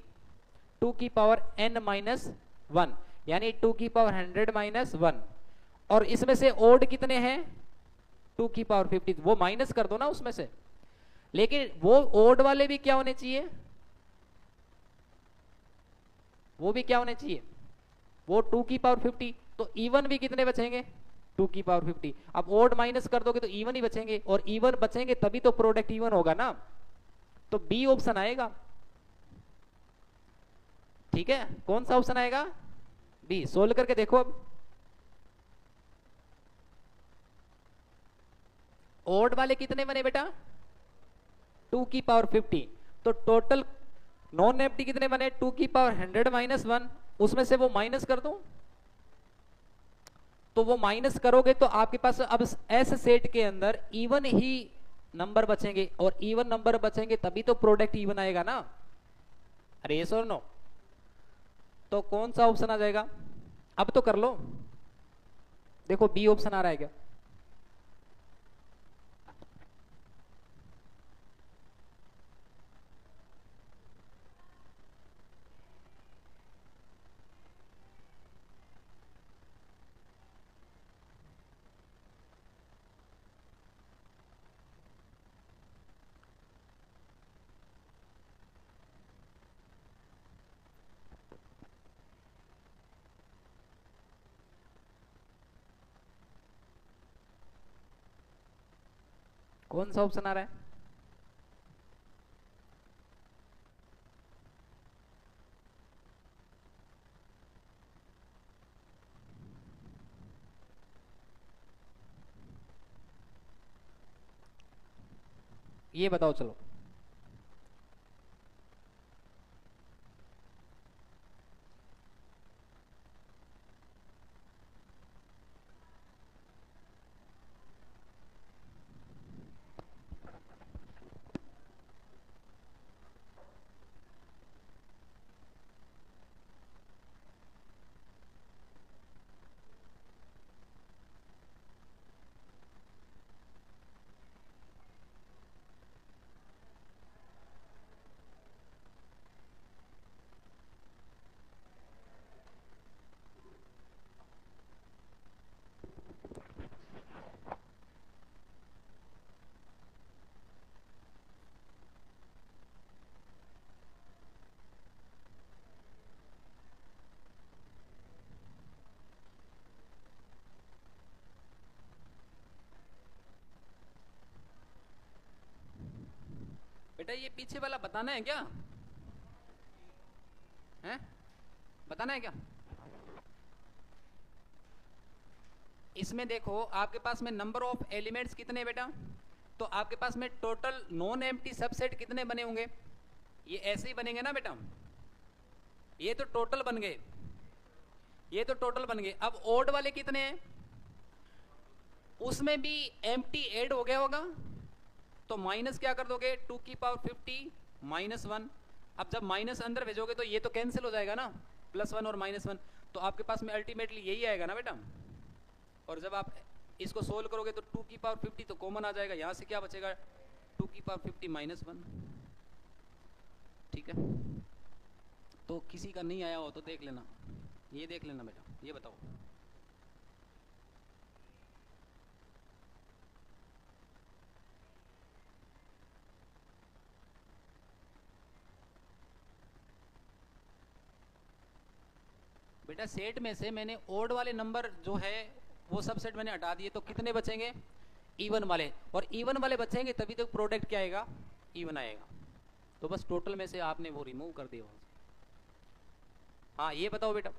2 की पावर n-1, यानी 2 की पावर 100 - 1। और इसमें से ओड कितने हैं, 2 की पावर 50, वो माइनस कर दो ना उसमें से। लेकिन वो ओड वाले भी क्या होने चाहिए, वो भी क्या होने चाहिए, वो 2 की पावर 50, तो इवन भी कितने बचेंगे, 2 की पावर 50। अब ओड माइनस कर दोगे तो इवन ही बचेंगे, और इवन बचेंगे तभी तो प्रोडक्ट इवन होगा ना, तो बी ऑप्शन आएगा। ठीक है, कौन सा ऑप्शन आएगा, बी। सोल्व करके देखो अब। ओड वाले कितने बने बेटा, 2 की पावर 50, तो टोटल नॉन एम्प्टी कितने बने, 2 की पावर 100 - 1, उसमें से वो माइनस कर दो। तो वो माइनस करोगे तो आपके पास अब एस सेट के अंदर इवन ही नंबर बचेंगे, और इवन नंबर बचेंगे तभी तो प्रोडक्ट इवन आएगा ना। अरे यस और नो, तो कौन सा ऑप्शन आ जाएगा, अब तो कर लो। देखो बी ऑप्शन आ रहा है क्या, कौन सा ऑप्शन आ रहा है, ये बताओ चलो। बेटा ये पीछे वाला बताना है क्या? हैं? बताना है क्या? इसमें देखो आपके पास में नंबर ऑफ एलिमेंट्स कितने बेटा, तो आपके पास में टोटल नॉन एम्प्टी सबसेट कितने बने होंगे? ये ऐसे ही बनेंगे ना बेटा, ये तो टोटल बन गए, ये तो टोटल बन गए। अब ओड वाले कितने हैं? उसमें भी एम्प्टी ऐड हो गया होगा, तो माइनस क्या कर दोगे, 2 की पावर 50 -1। अब जब माइनस अंदर भेजोगे तो ये तो कैंसिल हो जाएगा ना, +1 और -1, तो आपके पास में अल्टीमेटली यही आएगा ना बेटा। और जब आप इसको सोल्व करोगे तो 2 की पावर 50 तो कॉमन आ जाएगा, यहां से क्या बचेगा, 2 की पावर 50 -1। ठीक है, तो किसी का नहीं आया हो तो देख लेना, ये देख लेना बेटा, ये बताओ। बेटा सेट में से मैंने ओड वाले नंबर जो है वो सब सेट मैंने हटा दिए, तो कितने बचेंगे, इवन वाले। और इवन वाले बचेंगे तभी तो प्रोडक्ट क्या आएगा, इवन आएगा। तो बस टोटल में से आपने वो रिमूव कर दिया। हाँ ये बताओ बेटा।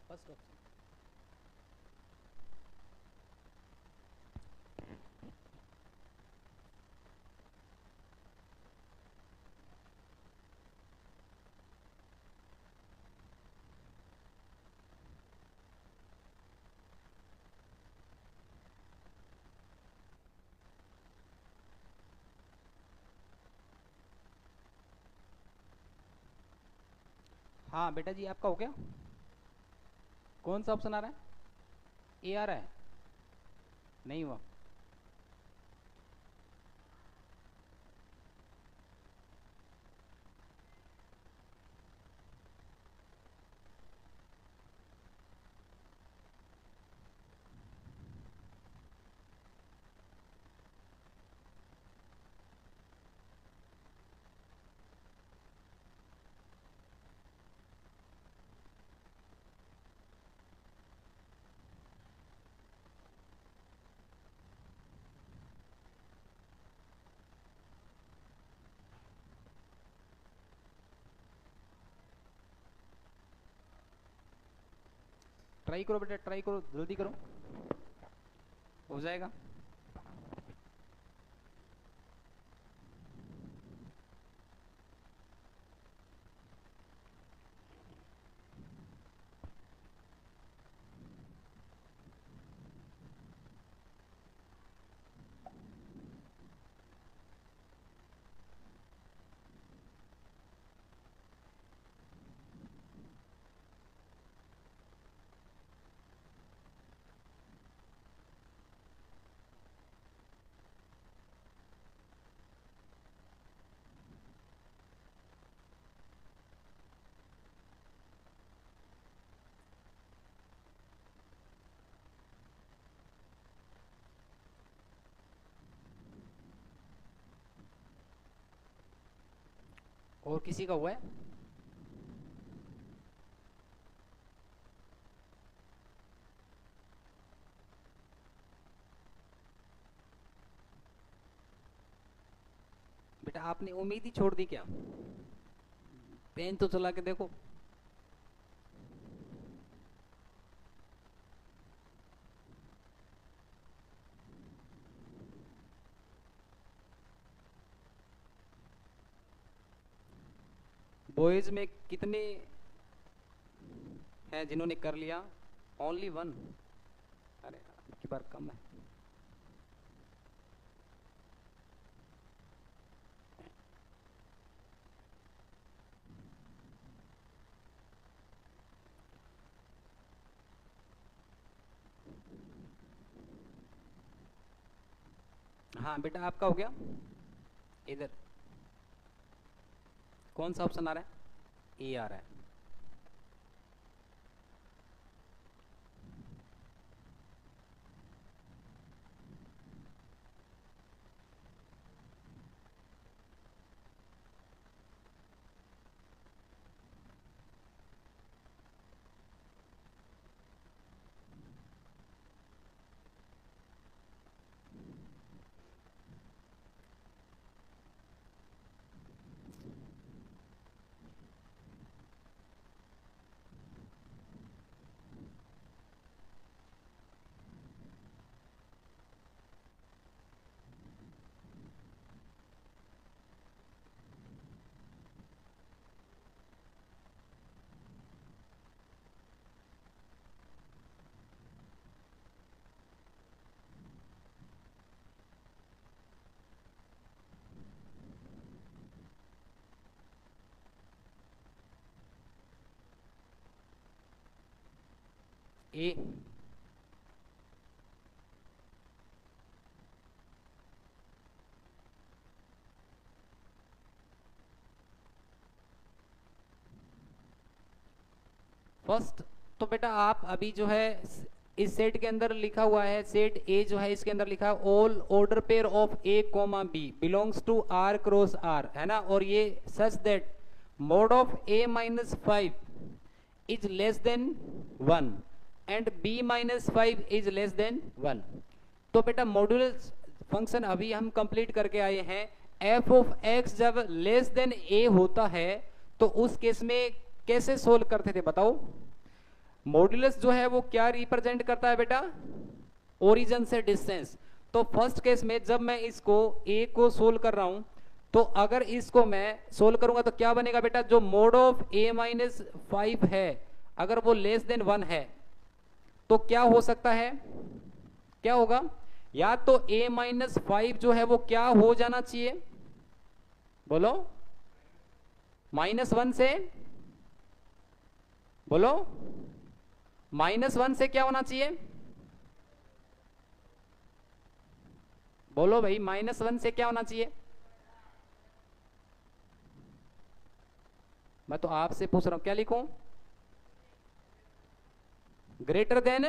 First option. हाँ बेटा जी, आपका हो गया? कौन सा ऑप्शन आ रहा है? ए आ रहा है? नहीं हुआ? ट्राई करो बेटा, ट्राई करो, जल्दी करो, हो जाएगा। और किसी का हुआ है? बेटा आपने उम्मीद ही छोड़ दी क्या? पेन तो चला के देखो। बॉयज में कितने हैं जिन्होंने कर लिया? Only one. अरे की बार कम है। हाँ बेटा आपका हो गया? इधर कौन सा ऑप्शन आ रहा है? ए आ रहा है। ए। फर्स्ट तो बेटा आप अभी जो है इस सेट के अंदर लिखा हुआ है, सेट ए जो है इसके अंदर लिखा है all order pair of a comma b belongs to R cross R, है ना, और ये such that mod of a minus 5 is less than 1 and b minus 5 is less than 1। तो बेटा मॉड्यूलर फंक्शन अभी हम कंप्लीट करके आए हैं। एफ ऑफ एक्स जब लेस देन ए होता है तो उस केस में कैसे सोल्व करते थे बताओ? मॉड्यूलस जो है वो क्या रिप्रेजेंट करता है बेटा, ओरिजिन से डिस्टेंस। तो फर्स्ट केस में जब मैं इसको a को सोल्व कर रहा हूं, तो अगर इसको मैं सोल्व करूंगा तो क्या बनेगा बेटा, जो मोड ऑफ a माइनस 5 है अगर वो लेस देन 1 है तो क्या हो सकता है, क्या होगा, या तो a माइनस 5 जो है वो क्या हो जाना चाहिए, बोलो, -1 से, बोलो, -1 से क्या होना चाहिए, बोलो भाई, -1 से क्या होना चाहिए। मैं तो आपसे पूछ रहा हूं, क्या लिखूं, ग्रेटर देन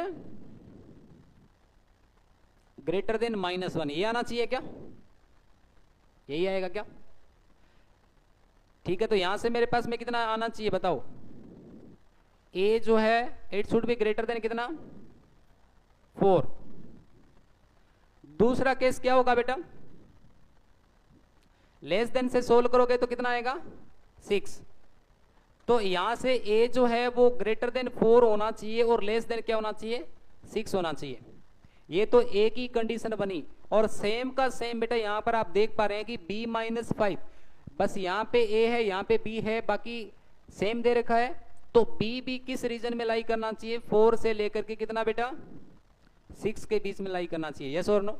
-1, ये आना चाहिए क्या, यही आएगा क्या। ठीक है, तो यहां से मेरे पास में कितना आना चाहिए बताओ, a जो है it should be greater than कितना, 4। दूसरा केस क्या होगा बेटा, लेस देन से सोल्व करोगे तो कितना आएगा, 6। तो यहां से a जो है वो ग्रेटर देन 4 होना चाहिए और लेस देन क्या होना चाहिए, 6 होना चाहिए। ये तो a की कंडीशन बनी। और सेम का सेम बेटा यहां पर आप देख पा रहे हैं कि b माइनस 5, बस यहां पे a है यहां पे b है, बाकी सेम दे रखा है। तो b भी किस रीजन में लाई करना चाहिए, 4 से लेकर के कितना बेटा, 6 के बीच में लाई करना चाहिए, यस और नो,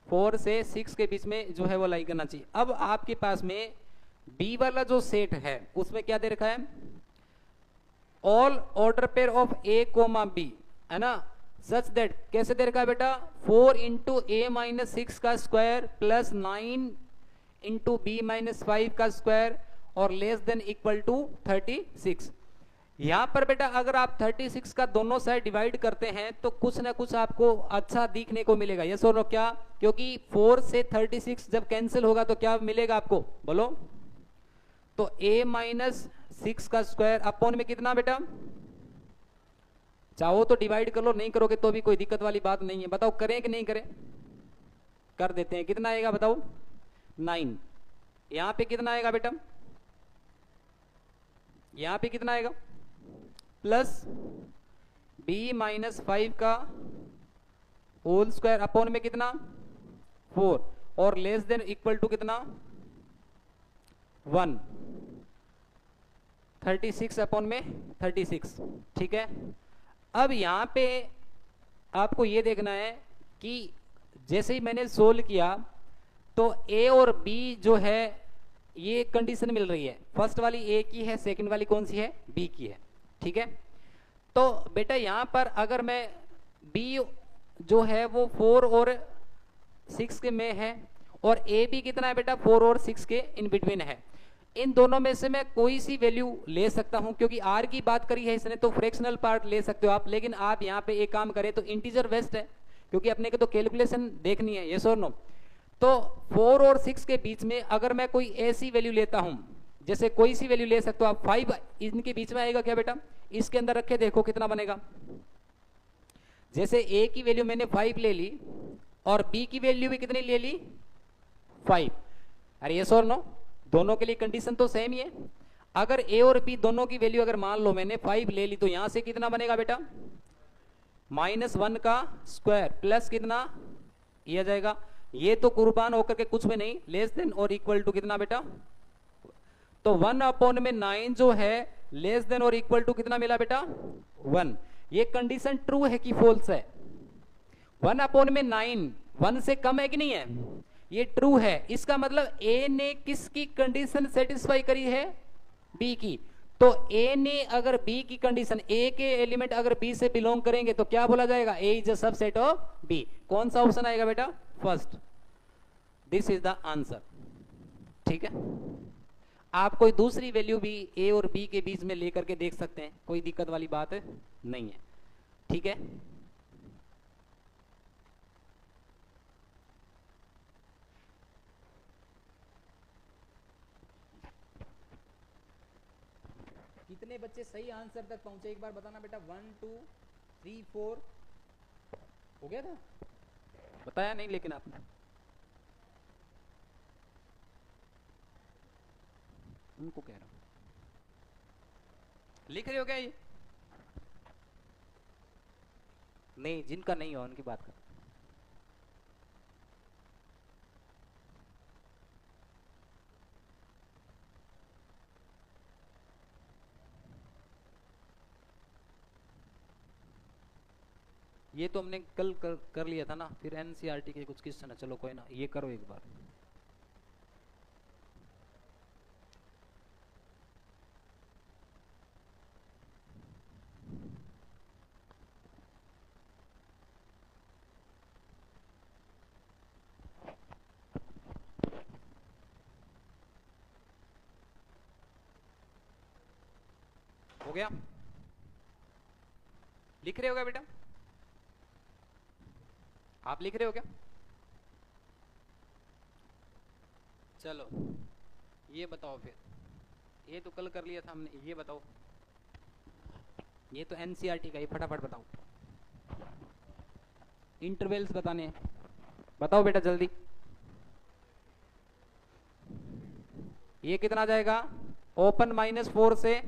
4 से 6 के बीच में जो है वो लाई करना चाहिए। अब आपके पास में बी वाला जो सेट है उसमें क्या दे रखा है, all order pair of a comma b, है ना, सच दैट, कैसे दे रखा है बेटा, 4 इंटू ए माइनस 6 का square plus 9 into b minus 5 का स्क्वायर और लेस देन इक्वल टू 36। यहां पर बेटा अगर आप 36 का दोनों साइड डिवाइड करते हैं तो कुछ ना कुछ आपको अच्छा दिखने को मिलेगा, यस और नो, क्या, क्योंकि 4 से 36 जब कैंसिल होगा तो क्या मिलेगा आपको, बोलो, तो a माइनस 6 का स्क्वायर अपॉन में कितना बेटा, चाहो तो डिवाइड कर लो, नहीं करोगे तो भी कोई दिक्कत वाली बात नहीं है। बताओ करें कि नहीं करें, कर देते हैं, कितना आएगा बताओ, 9। यहां पे कितना आएगा बेटा, यहां पे कितना आएगा, प्लस b माइनस 5 का होल स्क्वायर अपॉन में कितना, 4 और लेस देन इक्वल टू कितना, 1, 36 अपॉन में 36। ठीक है, अब यहां पे आपको ये देखना है कि जैसे ही मैंने सोल्व किया तो a और b जो है ये कंडीशन मिल रही है, फर्स्ट वाली a की है, सेकंड वाली कौन सी है, b की है। ठीक है, तो बेटा यहां पर अगर मैं b जो है वो 4 और 6 के में है और a भी कितना है बेटा, 4 और 6 के इन बिटवीन है, इन दोनों में से मैं कोई सी वैल्यू ले सकता हूं, क्योंकि r की बात करी है इसने तो फ्रैक्शनल पार्ट ले सकते हो आप, लेकिन आप यहां पे एक काम करें तो इंटीजर बेस्ट है, क्योंकि अपने को तो कैलकुलेशन देखनी है, यस और नो। तो 4 और 6 के बीच में अगर मैं कोई ऐसी वैल्यू लेता हूं, जैसे कोई सी वैल्यू ले सकते हो आप, 5 इनके बीच में आएगा क्या बेटा, इसके अंदर रखे देखो कितना बनेगा। जैसे a की वैल्यू मैंने 5 ले ली और b की वैल्यू भी कितनी ले ली, 5। अरे यस और नो, दोनों के लिए कंडीशन तो सेम ही है। अगर a और b दोनों की वैल्यू अगर मान लो मैंने 5 ले ली तो यहां से कितना बनेगा बेटा, -1 का स्क्वायर प्लस कितना, ये आ जाएगा, ये तो कुर्बान होकर के कुछ भी नहीं, लेस देन और इक्वल टू कितना बेटा, तो 1 अपॉन में 9 जो है लेस देन और इक्वल टू कितना मिला बेटा, 1। ये कंडीशन ट्रू है कि फॉल्स है, 1 अपॉन में 9 1 से कम है कि नहीं है, ये ट्रू है। इसका मतलब a ने किसकी कंडीशन सेटिस्फाई करी है, b की। तो a ने अगर b की कंडीशन, a के एलिमेंट अगर b से बिलोंग करेंगे तो क्या बोला जाएगा, a is a subset of b। कौन सा ऑप्शन आएगा बेटा, first, this is the answer. ठीक है, आप कोई दूसरी वैल्यू भी a और b के बीच में लेकर के देख सकते हैं, कोई दिक्कत वाली बात नहीं है। ठीक है, कितने बच्चे सही आंसर तक पहुंचे एक बार बताना बेटा, 1 2 3 4 हो गया था, बताया नहीं लेकिन आपने, उनको कह रहा हूं, लिख रहे हो क्या ये, नहीं, जिनका नहीं हो उनकी बात कर। ये तो हमने कल कर लिया था ना, फिर एनसीईआरटी के कुछ क्वेश्चन है, चलो कोई ना, ये करो एक बार। हो गया? लिख रहे हो क्या बेटा? आप लिख रहे हो क्या? चलो ये बताओ फिर, ये तो कल कर लिया था हमने, ये बताओ, ये तो एनसीईआरटी का, ये फटाफट बताओ। इंटरवल्स बताने हैं, बताओ बेटा जल्दी। ये कितना जाएगा? ओपन -4 से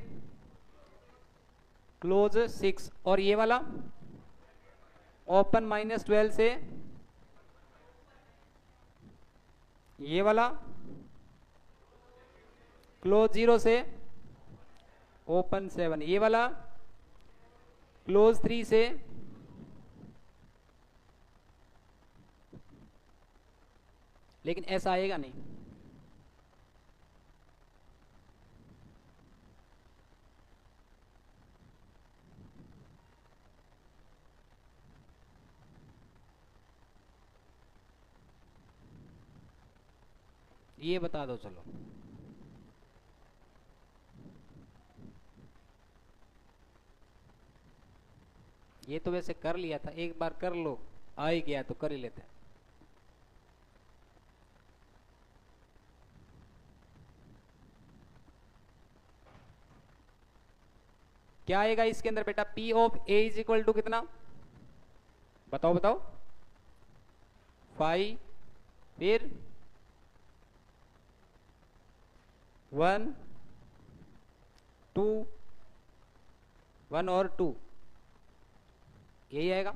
क्लोज 6, और ये वाला ओपन -12 से, ये वाला क्लोज 0 से ओपन 7, ये वाला क्लोज 3 से लेकिन ऐसा आएगा नहीं। ये बता दो चलो। ये तो वैसे कर लिया था, एक बार कर लो, आ ही गया तो कर ही लेते हैं। क्या आएगा इसके अंदर बेटा? P of A is equal to कितना? बताओ बताओ। 5, फिर 1 2, 1 और 2, यही आएगा।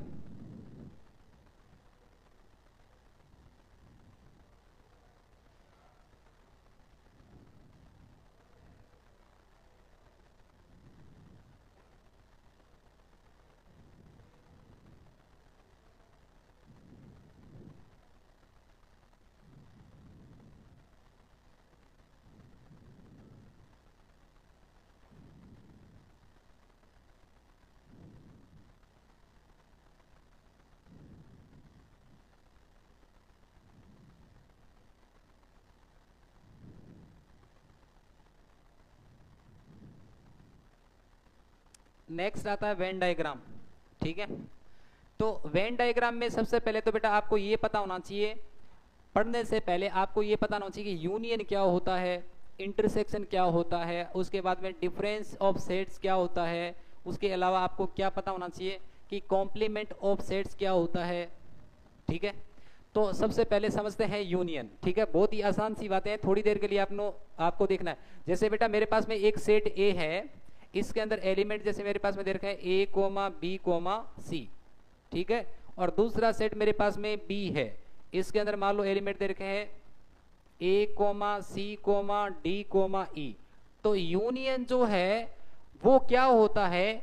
नेक्स्ट आता है वेन डायग्राम। ठीक है, तो वेन डायग्राम में सबसे पहले तो बेटा आपको ये पता होना चाहिए, पढ़ने से पहले आपको ये पता होना चाहिए कि यूनियन क्या होता है, इंटरसेक्शन क्या होता है, उसके बाद में डिफरेंस ऑफ सेट्स क्या होता है, उसके अलावा आपको क्या पता होना चाहिए कि कॉम्प्लीमेंट ऑफ सेट्स क्या होता है। ठीक है, तो सबसे पहले समझते हैं यूनियन। ठीक है, बहुत ही आसान सी बातें हैं, थोड़ी देर के लिए आपको देखना है। जैसे बेटा मेरे पास में एक सेट ए है, इसके अंदर एलिमेंट जैसे मेरे पास में दे रखा है A, B, C। ठीक है, और दूसरा सेट मेरे पास में B है, इसके अंदर मान लो एलिमेंट दे रखे हैं A, C, D, E। तो यूनियन जो है वो क्या होता है,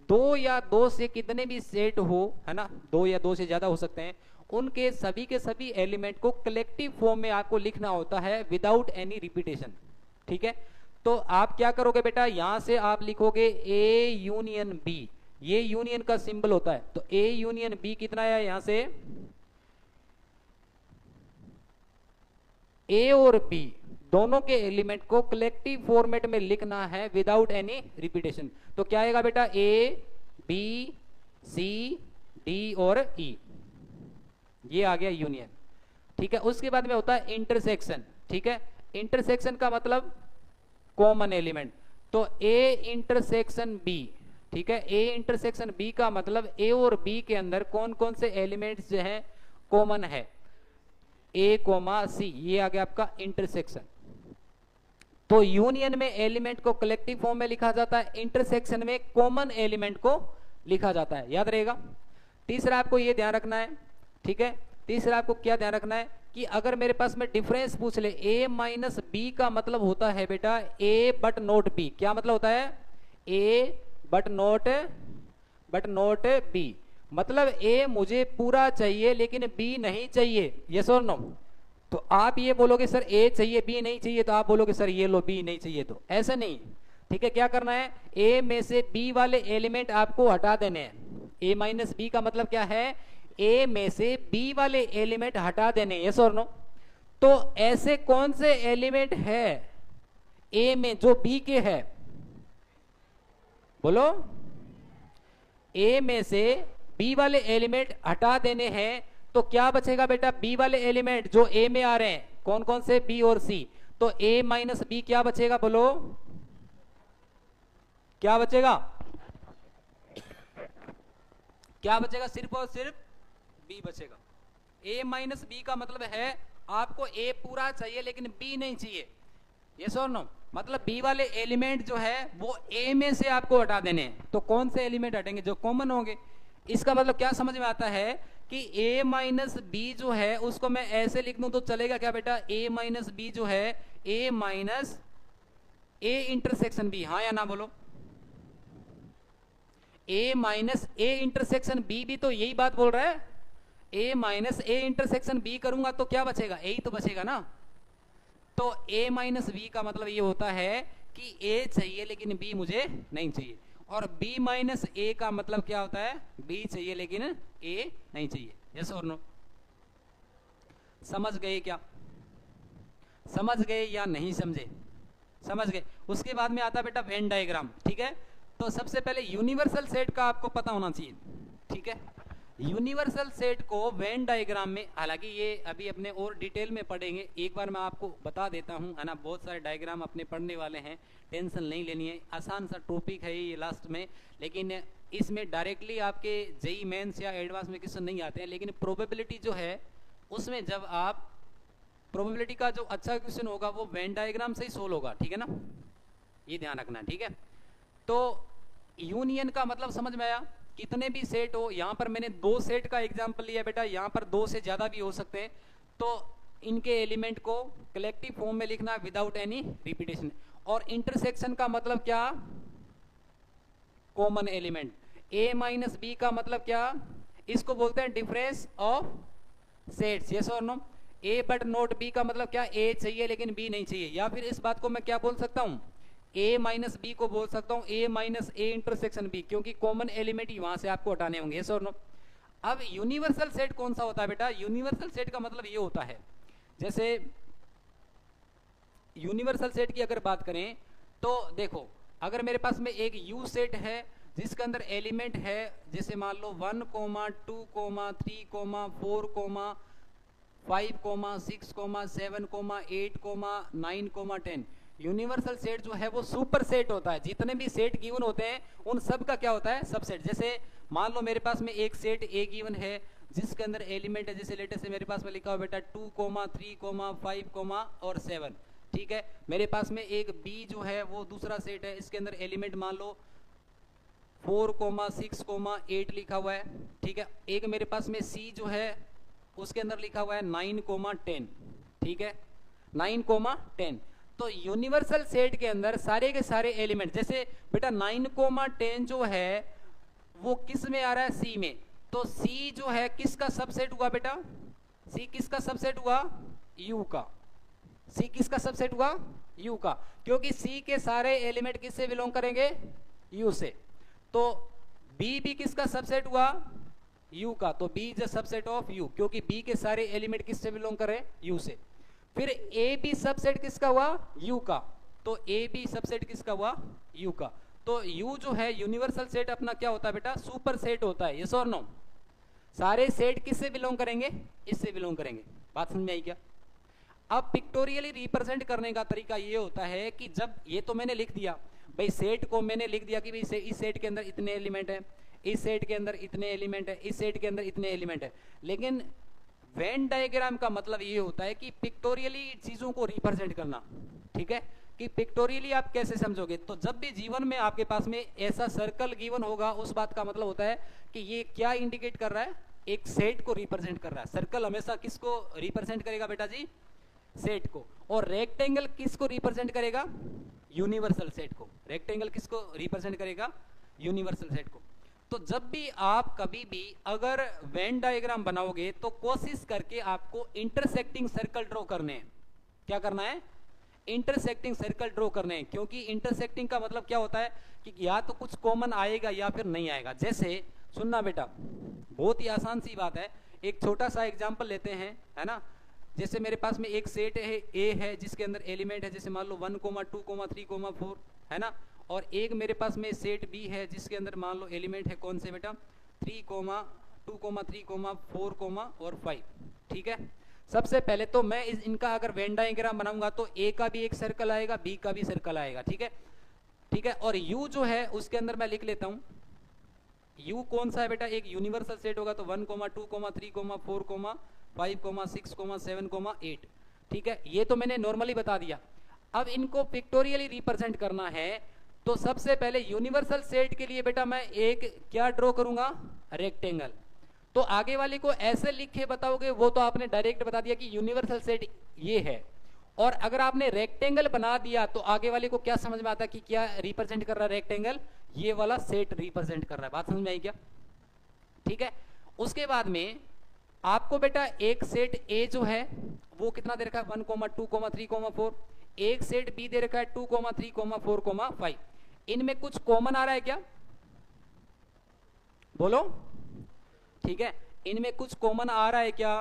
दो या दो से कितने भी सेट हो, है ना, दो या दो से ज्यादा हो सकते हैं, उनके सभी के सभी एलिमेंट को कलेक्टिव फॉर्म में आपको लिखना होता है विदाउट एनी रिपीटेशन। ठीक है, तो आप क्या करोगे बेटा, यहां से आप लिखोगे A यूनियन B, ये यूनियन का सिंबल होता है। तो A यूनियन B कितना है, यहां से A और B दोनों के एलिमेंट को कलेक्टिव फॉर्मेट में लिखना है विदाउट एनी रिपीटेशन। तो क्या आएगा बेटा, A, B, C, D और E, ये आ गया यूनियन। ठीक है, उसके बाद में होता है इंटरसेक्शन। ठीक है, इंटरसेक्शन का मतलब कॉमन एलिमेंट। तो A इंटरसेक्शन B, ठीक है, A इंटरसेक्शन B का मतलब A और B के अंदर कौन कौन से एलिमेंट्स जो हैं कॉमन है, A, C, ये आ गया आपका इंटरसेक्शन। तो यूनियन में एलिमेंट को कलेक्टिव फॉर्म में लिखा जाता है, इंटरसेक्शन में कॉमन एलिमेंट को लिखा जाता है, याद रहेगा। तीसरा आपको ये ध्यान रखना है, ठीक है, तीसरा आपको क्या ध्यान रखना है कि अगर मेरे पास में डिफरेंस पूछ ले, a माइनस बी का मतलब होता है बेटा a बट नोट b। क्या मतलब होता है? a बट नोट b, मतलब a मुझे पूरा चाहिए लेकिन b नहीं चाहिए, यस और नो। तो आप ये बोलोगे सर a चाहिए b नहीं चाहिए, तो आप बोलोगे सर ये लो b नहीं चाहिए, तो ऐसा नहीं, ठीक है। क्या करना है, a में से b वाले एलिमेंट आपको हटा देने हैं। a माइनस बी का मतलब क्या है, a में से b वाले एलिमेंट हटा देने, यस और नो। तो ऐसे कौन से एलिमेंट है a में जो b के है, बोलो। a में से b वाले एलिमेंट हटा देने हैं, तो क्या बचेगा बेटा, b वाले एलिमेंट जो a में आ रहे हैं, कौन कौन से, b और c। तो a माइनस बी क्या बचेगा, बोलो क्या बचेगा, क्या बचेगा, सिर्फ और सिर्फ b बचेगा। a माइनस बी का मतलब है आपको a पूरा चाहिए लेकिन b नहीं चाहिए, यस और नो। मतलब b वाले एलिमेंट जो है वो a में से आपको हटा देने हैं। तो कौन से एलिमेंट हटेंगे, जो कॉमन होंगे। इसका मतलब क्या समझ में आता है कि a माइनस बी जो है उसको मैं ऐसे लिख दूं तो चलेगा क्या बेटा, a माइनस बी जो है a minus a intersection b, हाँ या ना बोलो। a minus a intersection b भी तो यही बात बोल रहा है, a minus a intersection b करूंगा तो क्या बचेगा, a ही तो बचेगा ना। तो a माइनस b का मतलब ये होता है कि a चाहिए लेकिन b मुझे नहीं चाहिए, और b माइनस a का मतलब क्या होता है, b चाहिए लेकिन a नहीं चाहिए, यस और नो। समझ गए क्या, समझ गए या नहीं समझे, समझ गए। उसके बाद में आता बेटा वेन डायग्राम, ठीक है। तो सबसे पहले यूनिवर्सल सेट का आपको पता होना चाहिए, ठीक है। यूनिवर्सल सेट को वेन डायग्राम में, हालांकि ये अभी अपने और डिटेल में पढ़ेंगे, एक बार मैं आपको बता देता हूं, है ना। बहुत सारे डायग्राम अपने पढ़ने वाले हैं, टेंशन नहीं लेनी है, आसान सा टॉपिक है ये लास्ट में। लेकिन इसमें डायरेक्टली आपके जेई मेंस या एडवांस में क्वेश्चन नहीं आते हैं, लेकिन प्रोबेबिलिटी जो है उसमें जब आप प्रोबेबिलिटी का जो अच्छा क्वेश्चन होगा वो वेन डायग्राम से ही सोल्व होगा, ठीक है ना, ये ध्यान रखना, ठीक है। तो यूनियन का मतलब समझ में आया, कितने भी सेट हो। यहां पर मैंने 2 सेट का एग्जांपल लिया बेटा, यहां पर 2 से ज्यादा भी हो सकते हैं, तो इनके एलिमेंट को कलेक्टिव फॉर्म में लिखना विदाउट एनी रिपीटेशन। और इंटरसेक्शन का मतलब क्या, common element. a minus b का मतलब क्या, इसको बोलते हैं डिफरेंस ऑफ सेट्स, यस और no. a but not b का मतलब क्या, a चाहिए लेकिन b नहीं चाहिए। या फिर इस बात को मैं क्या बोल सकता हूं, a माइनस बी को बोल सकता हूं a minus a intersection b, क्योंकि कॉमन एलिमेंट ही वहां से आपको हटाने होंगे, यस और नो। अब यूनिवर्सल सेट कौन सा होता है बेटा, यूनिवर्सल सेट का मतलब ये होता है, जैसे यूनिवर्सल सेट की अगर बात करें तो देखो, अगर मेरे पास में एक यू सेट है जिसके अंदर एलिमेंट है, जैसे मान लो 1, 2, 3, 4, 5, 6, 7, 8, 9, 10। यूनिवर्सल सेट जो है वो सुपर सेट होता है, जितने भी सेट गिवन होते हैं उन सब का क्या होता है, सबसेट। जैसे मान लो मेरे पास में एक सेट ए गिवन है जिसके अंदर एलिमेंट है, जैसे लेटेस्ट से मेरे पास में लिखा हुआ बेटा 2, 3, 5 और 7, ठीक है। मेरे पास में एक बी जो है वो दूसरा सेट है, इसके अंदर एलिमेंट मान लो 4, 6, 8 लिखा हुआ है, ठीक है। एक मेरे पास में सी जो है उसके अंदर लिखा हुआ है 9, 10, ठीक है, 9, 10। तो यूनिवर्सल सेट के अंदर सारे के सारे एलिमेंट, जैसे बेटा 9, 10 जो है वो किस में आ रहा है, सी में। तो सी जो है किसका सबसेट हुआ बेटा, सी किसका सबसेट हुआ, यू का। सी किसका सबसेट हुआ, यू का, क्योंकि सी के सारे एलिमेंट किससे बिलोंग करेंगे, यू से। तो बी भी किसका सबसेट हुआ, यू का। तो B is a subset of U, क्योंकि बी के सारे एलिमेंट किससे बिलोंग कर रहे हैं, यू से। फिर ए बी सबसेट किसका हुआ, यू का। तो ए बी सबसेट किसका हुआ, यू का। तो यू जो है यूनिवर्सल सेट अपना क्या होता है बेटा, सुपर सेट होता है, यस और नो। सारे सेट किससे बिलोंग करेंगे, इससे बिलोंग करेंगे। बात समझ में आई क्या। अब पिक्टोरियली रिप्रेजेंट करने का तरीका ये होता है कि जब ये तो मैंने लिख दिया भाई, सेट को मैंने लिख दिया कि भाई इस सेट के अंदर इतने एलिमेंट है, इस सेट के अंदर इतने एलिमेंट है, इस सेट के अंदर इतने एलिमेंट है। लेकिन वेन डायग्राम का मतलब ये होता है कि पिक्टोरियली चीजों को रिप्रेजेंट करना, ठीक है। कि पिक्टोरियली आप कैसे समझोगे। तो जब भी जीवन में आपके पास में ऐसा सर्कल गिवन होगा, उस बात का मतलब होता है कि ये क्या इंडिकेट कर रहा है, एक सेट को रिप्रेजेंट कर रहा है। सर्कल हमेशा किसको रिप्रेजेंट करेगा बेटा जी, सेट को। और रेक्टेंगल किसको रिप्रेजेंट करेगा, यूनिवर्सल सेट को। रेक्टेंगल किसको रिप्रेजेंट करेगा, यूनिवर्सल सेट को। तो जब भी आप कभी भी अगर वेन डायग्राम बनाओगे तो कोशिश करके आपको इंटरसेक्टिंग सर्कल ड्रॉ करने हैं। क्या करना है, इंटरसेक्टिंग सर्कल ड्रॉ करने हैं। क्योंकि इंटरसेक्टिंग का मतलब क्या होता है कि या तो कुछ कॉमन आएगा या फिर नहीं आएगा। जैसे सुनना बेटा, बहुत ही आसान सी बात है, एक छोटा सा एग्जांपल लेते हैं, है ना। जैसे मेरे पास में एक सेट है ए है जिसके अंदर एलिमेंट है जैसे मान लो 1, 2, 3, 4, है ना। और एक मेरे पास में सेट बी है जिसके अंदर मान लो एलिमेंट है कौन से बेटा, 3, 2, 3, 4 और 5। ठीक है, सबसे पहले तो मैं इनका अगर वेन डायग्राम बनाऊंगा तो ए का भी एक सर्कल आएगा, बी का भी सर्कल आएगा। ठीक है, ठीक है। और यू जो है उसके अंदर मैं लिख लेता हूं, यू कौन सा है बेटा, एक यूनिवर्सल सेट होगा। तो 1, 2, 3, 4, 5, 6, 7, 8। ठीक है, ये तो मैंने नॉर्मली बता दिया। अब इनको पिक्टोरियली रिप्रेजेंट करना है तो सबसे पहले यूनिवर्सल सेट के लिए बेटा मैं एक क्या ड्रॉ करूंगा, रेक्टेंगल। तो आगे वाले को ऐसे लिख के बताओगे, वो तो आपने डायरेक्ट बता दिया कि यूनिवर्सल सेट ये है। और अगर आपने रेक्टेंगल बना दिया तो आगे वाले को क्या समझ में आता है कि क्या रिप्रेजेंट कर रहा है रेक्टेंगल, ये वाला सेट रिप्रेजेंट कर रहा है। बात समझ में आई क्या? ठीक है, उसके बाद में आपको बेटा एक सेट ए जो है वो कितना दे रखा है, 1, 2, 3, 4। एक सेट बी दे रखा है 2, 3, 4, 5। इनमें कुछ कॉमन आ रहा है क्या, बोलो। ठीक है, इनमें कुछ कॉमन आ रहा है क्या?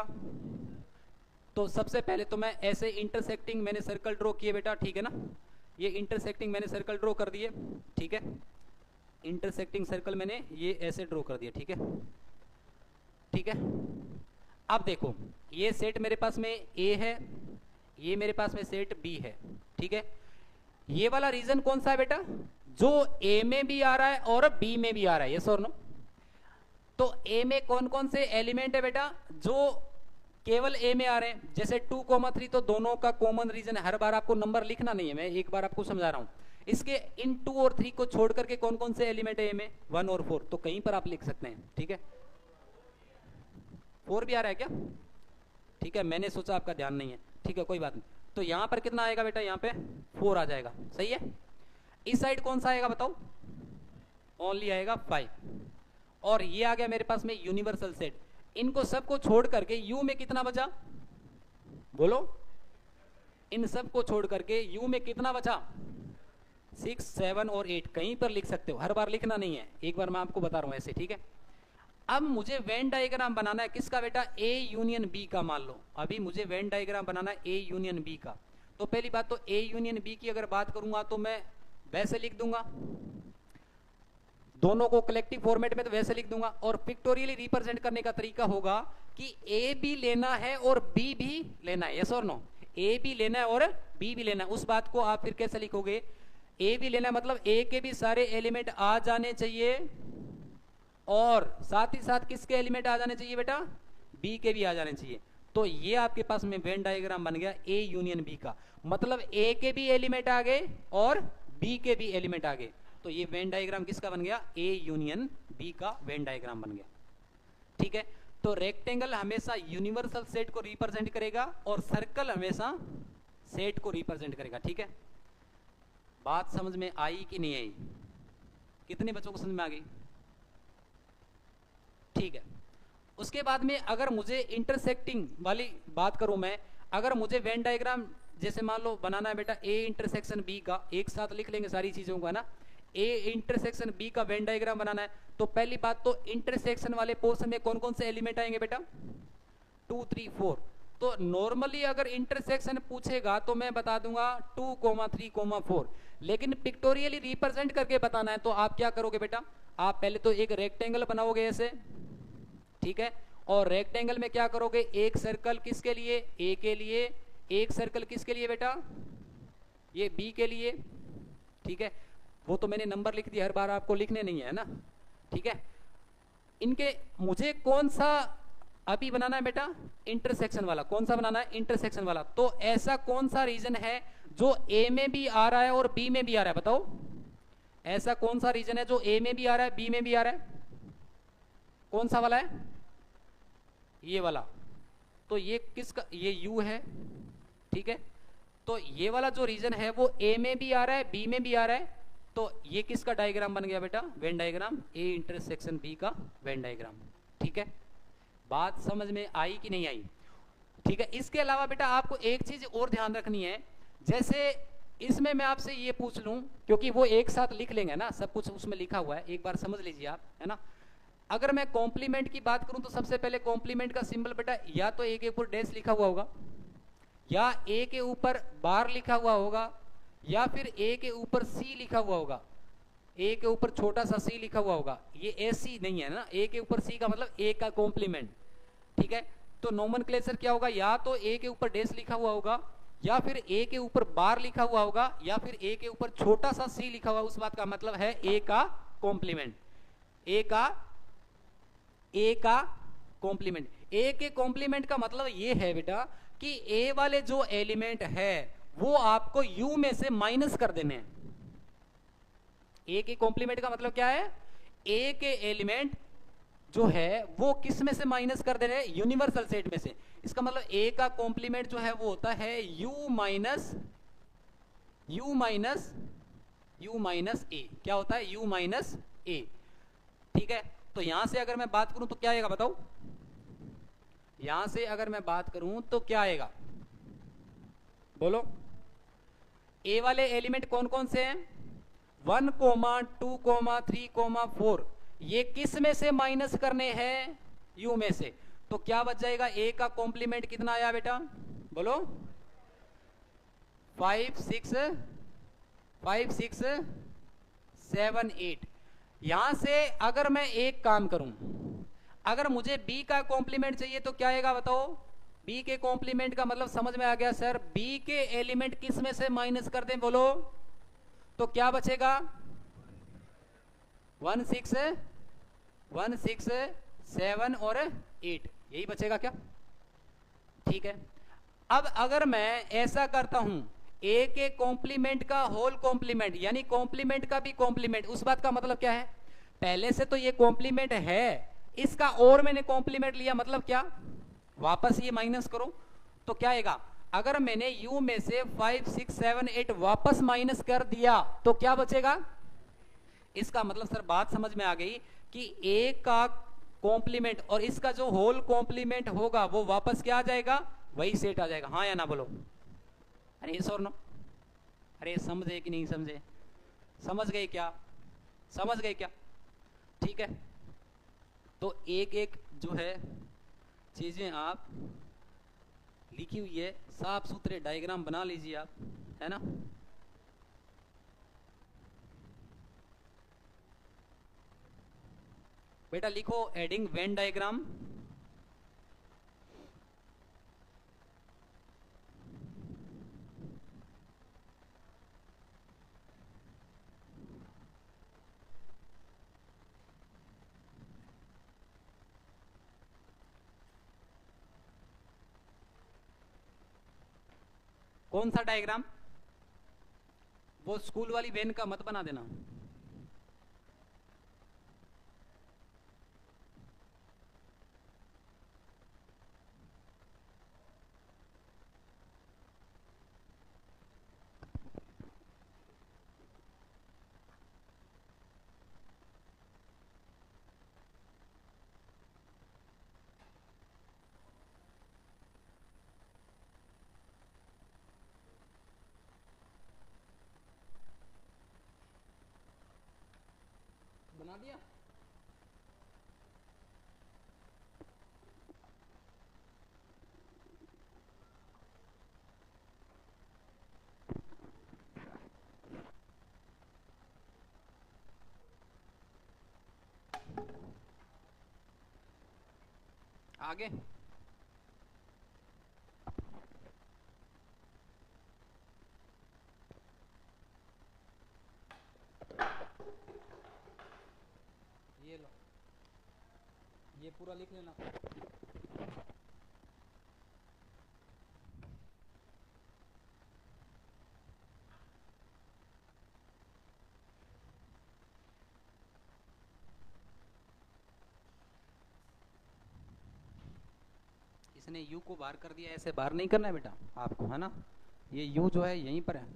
तो सबसे पहले तो मैं ऐसे इंटरसेक्टिंग मैंने सर्कल ड्रॉ किए बेटा। ठीक है ना, ये इंटरसेक्टिंग मैंने सर्कल ड्रॉ कर दिए। ठीक है, इंटरसेक्टिंग सर्कल मैंने ये ऐसे ड्रॉ कर दिया। ठीक है, ठीक है। अब देखो, ये सेट मेरे पास में ए है, ये मेरे पास में सेट बी है। ठीक है, ये वाला रीजन कौन सा है बेटा, जो ए में भी आ रहा है और बी में भी आ रहा है, यस और नो। तो ए में कौन कौन से एलिमेंट है बेटा, जो केवल ए में आ रहे हैं, जैसे 2, 3 तो दोनों का कॉमन रीजन है। हर बार आपको नंबर लिखना नहीं है, मैं एक बार आपको समझा रहा हूं। इसके इन 2 और 3 को छोड़ करके कौन कौन से एलिमेंट है ए में, 1 और 4। तो कहीं पर आप लिख सकते हैं। ठीक है, 4 भी आ रहा है क्या? ठीक है, मैंने सोचा आपका ध्यान नहीं है। ठीक है, कोई बात नहीं। तो यहां पर कितना आएगा बेटा, यहां पे 4 आ जाएगा। सही है। इस साइड कौन सा आएगा बताओ, ओनली आएगा 5। और ये आ गया मेरे पास में यूनिवर्सल सेट। इनको सबको छोड़ करके यू में कितना बचा, बोलो। इन सबको छोड़ करके यू में कितना बचा, 6, 7 और 8। कहीं पर लिख सकते हो, हर बार लिखना नहीं है, एक बार मैं आपको बता रहा हूं ऐसे। ठीक है, अब मुझे वेन डायग्राम बनाना है किसका बेटा, ए यूनियन बी का। मान लो अभी मुझे वेन डायग्राम बनाना है ए यूनियन बी का। तो पहली बात तो ए यूनियन बी की अगर बात करूंगा तो मैं वैसे लिख दूंगा, दोनों को कलेक्टिव फॉर्मेट में तो वैसे लिख दूंगा। और पिक्टोरियली रिप्रेजेंट करने का तरीका होगा कि ए भी लेना है और बी भी लेना है, यस और नो। ए भी लेना है और बी भी लेना है। उस बात को आप फिर कैसे लिखोगे, ए भी लेना है मतलब ए के भी सारे एलिमेंट आ जाने चाहिए और साथ ही साथ किसके एलिमेंट आ जाने चाहिए बेटा, बी के भी आ जाने चाहिए। तो ये आपके पास में वेन डायग्राम बन गया ए यूनियन बी का। मतलब ए के भी एलिमेंट आ गए और बी के भी एलिमेंट आ गए। तो ये वेन डायग्राम किसका बन गया, ए यूनियन बी का वेन डायग्राम बन गया। ठीक है, तो रेक्टेंगल हमेशा यूनिवर्सल सेट को रिप्रेजेंट करेगा और सर्कल हमेशा सेट को रिप्रेजेंट करेगा। ठीक है, बात समझ में आई कि नहीं आई? कितने बच्चों को समझ में आ गई? ठीक है, उसके बाद में अगर मुझे इंटरसेक्टिंग वाली बात करूं मैं, अगर मुझे वेन डायग्राम जैसे मान लो बनाना है बेटा ए इंटरसेक्शन बी का, एक साथ लिख लेंगे सारी चीजों का ना, ए इंटरसेक्शन बी का वेन डायग्राम बनाना है। तो पहली बात तो इंटरसेक्शन वाले पोर्शन में कौन कौन से एलिमेंट आएंगे बेटा, 2, 3, 4। तो नॉर्मली अगर इंटरसेक्शन पूछेगा तो मैं बता दूंगा 2, 3, 4। लेकिन पिक्टोरियली रिप्रेजेंट करके बताना है तो आप क्या करोगे बेटा, आप पहले तो एक रेक्टेंगल बनाओगे ऐसे। ठीक है, और रेक्टेंगल में क्या करोगे, एक सर्कल किसके लिए, ए के लिए, एक सर्कल किसके लिए बेटा, ये बी के लिए। ठीक है, वो तो मैंने नंबर लिख दिया, हर बार आपको लिखने नहीं है ना। ठीक है, इनके मुझे कौन सा अभी बनाना है बेटा इंटरसेक्शन वाला। कौन सा बनाना है? इंटरसेक्शन वाला। तो ऐसा कौन सा रीजन है जो ए में भी आ रहा है और बी में भी आ रहा है? बताओ, ऐसा कौन सा रीजन है जो ए में भी आ रहा है, बी में भी आ रहा है? कौन सा वाला है? ये वाला। तो ये किसका? ये यू है, ठीक है। तो ये वाला जो रीजन है वो ए में भी आ रहा है, बी में भी आ रहा है। तो ये किसका डायग्राम बन गया बेटा? Venn diagram. A intersection B का वेन डायग्राम, ठीक है। बात समझ में आई कि नहीं आई? ठीक है। इसके अलावा बेटा आपको एक चीज और ध्यान रखनी है, जैसे इसमें मैं आपसे ये पूछ लूं, क्योंकि वो एक साथ लिख लेंगे ना, सब कुछ उसमें लिखा हुआ है, एक बार समझ लीजिए आप, है ना। अगर मैं कॉम्प्लीमेंट की बात करूं तो सबसे पहले कॉम्प्लीमेंट का सिंबल बेटा या तो ए के ऊपर डैश लिखा हुआ होगा, या ए के ऊपर बार लिखा हुआ होगा, या फिर ए के ऊपर सी लिखा हुआ होगा। ए के ऊपर छोटा सा सी लिखा हुआ होगा। ये ए सी नहीं है ना, ए के ऊपर सी का मतलब ए का कॉम्प्लीमेंट, ठीक है। तो नोमेनक्लेचर क्या होगा? या तो ए के ऊपर डैश लिखा हुआ होगा, या फिर ए के ऊपर बार लिखा हुआ होगा, या फिर ए के ऊपर छोटा सा सी लिखा हुआ। उस बात का मतलब है ए का कॉम्प्लीमेंट। ए का कॉम्प्लीमेंट। ए के कॉम्प्लीमेंट का मतलब ये है बेटा कि ए वाले जो एलिमेंट है वो आपको यू में से माइनस कर देने हैं। ए के कॉम्प्लीमेंट का मतलब क्या है? ए के एलिमेंट जो है वो किस में से माइनस कर दे रहे हैं? यूनिवर्सल सेट में से। इसका मतलब ए का कॉम्प्लीमेंट जो है वो होता है यू माइनस ए। क्या होता है? यू माइनस ए, ठीक है। तो यहां से अगर मैं बात करूं तो क्या आएगा बताओ? यहां से अगर मैं बात करूं तो क्या आएगा? बोलो। ए वाले एलिमेंट कौन कौन से हैं? 1, 2, 3, 4। ये किस में से माइनस करने हैं? यू में से। तो क्या बच जाएगा? ए का कॉम्प्लीमेंट कितना आया बेटा? बोलो। 5, 6, 7, 8। यहां से अगर मैं एक काम करूं, अगर मुझे बी का कॉम्प्लीमेंट चाहिए तो क्या आएगा बताओ? बी के कॉम्प्लीमेंट का मतलब समझ में आ गया सर। बी के एलिमेंट किस में से माइनस कर दें? बोलो। तो क्या बचेगा? 1, 6, 7 और 8, यही बचेगा क्या? ठीक है। अब अगर मैं ऐसा करता हूं, ए के कॉम्प्लीमेंट का होल कॉम्प्लीमेंट, यानी कॉम्प्लीमेंट का भी कॉम्प्लीमेंट। उस बात का मतलब क्या है? पहले से तो ये कॉम्प्लीमेंट है, इसका और मैंने कॉम्प्लीमेंट लिया, मतलब क्या? वापस ये माइनस करो तो क्या आएगा? अगर मैंने u में से 5, 6, 7, 8 वापस माइनस कर दिया तो क्या बचेगा? इसका मतलब सर बात समझ में आ गई कि a का कॉम्प्लीमेंट और इसका जो होल कॉम्प्लीमेंट होगा वो वापस क्या आ जाएगा? वही सेट आ जाएगा। हाँ या ना बोलो? अरे यस और नो? अरे समझे कि नहीं समझे? समझ गए क्या? समझ गए क्या? ठीक है। तो एक एक जो है चीजें आप लिखी हुई है, साफ सुथरे डायग्राम बना लीजिए आप, है ना। बेटा लिखो एडिंग वेन डायग्राम। कौन सा डायग्राम? वो स्कूल वाली वेन का मत बना देना। बना दिया? आगे ये लो, ये पूरा लिख लेना। इसने u को बाहर कर दिया, ऐसे बाहर नहीं करना है बेटा आपको, है ना। ये u जो है यहीं पर है।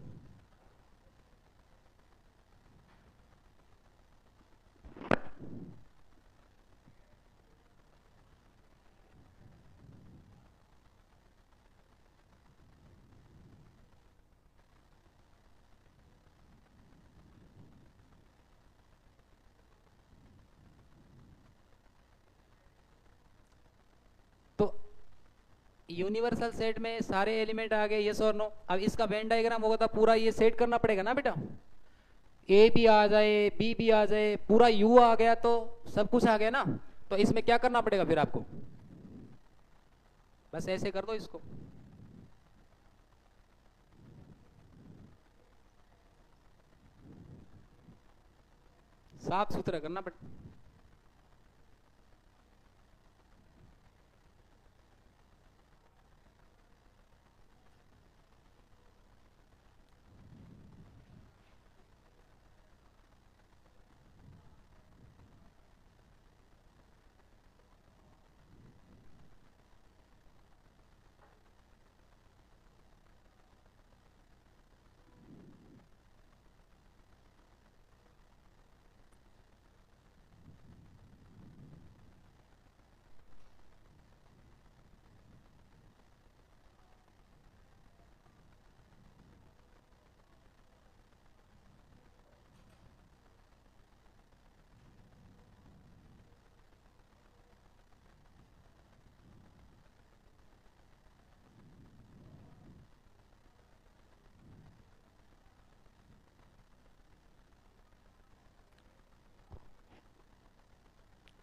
तो यूनिवर्सल सेट में सारे एलिमेंट आ गए, यस और नो। अब इसका वेन डायग्राम होगा तो पूरा ये सेट करना पड़ेगा ना बेटा। ए भी आ जाए, बी भी आ जाए, पूरा यू आ गया तो सब कुछ आ गया ना। तो इसमें क्या करना पड़ेगा फिर आपको, बस ऐसे कर दो इसको। साफ सुथरा करना पड़ेगा।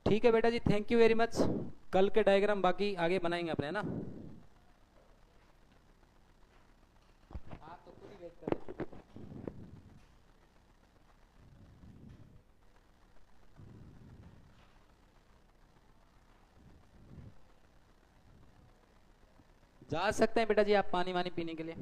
ठीक है बेटा जी, थैंक यू वेरी मच। कल के डायग्राम बाकी आगे बनाएंगे अपने, है ना। आप तो खुद ही वेट कर रहे हो। जा सकते हैं बेटा जी आप पानी वानी पीने के लिए।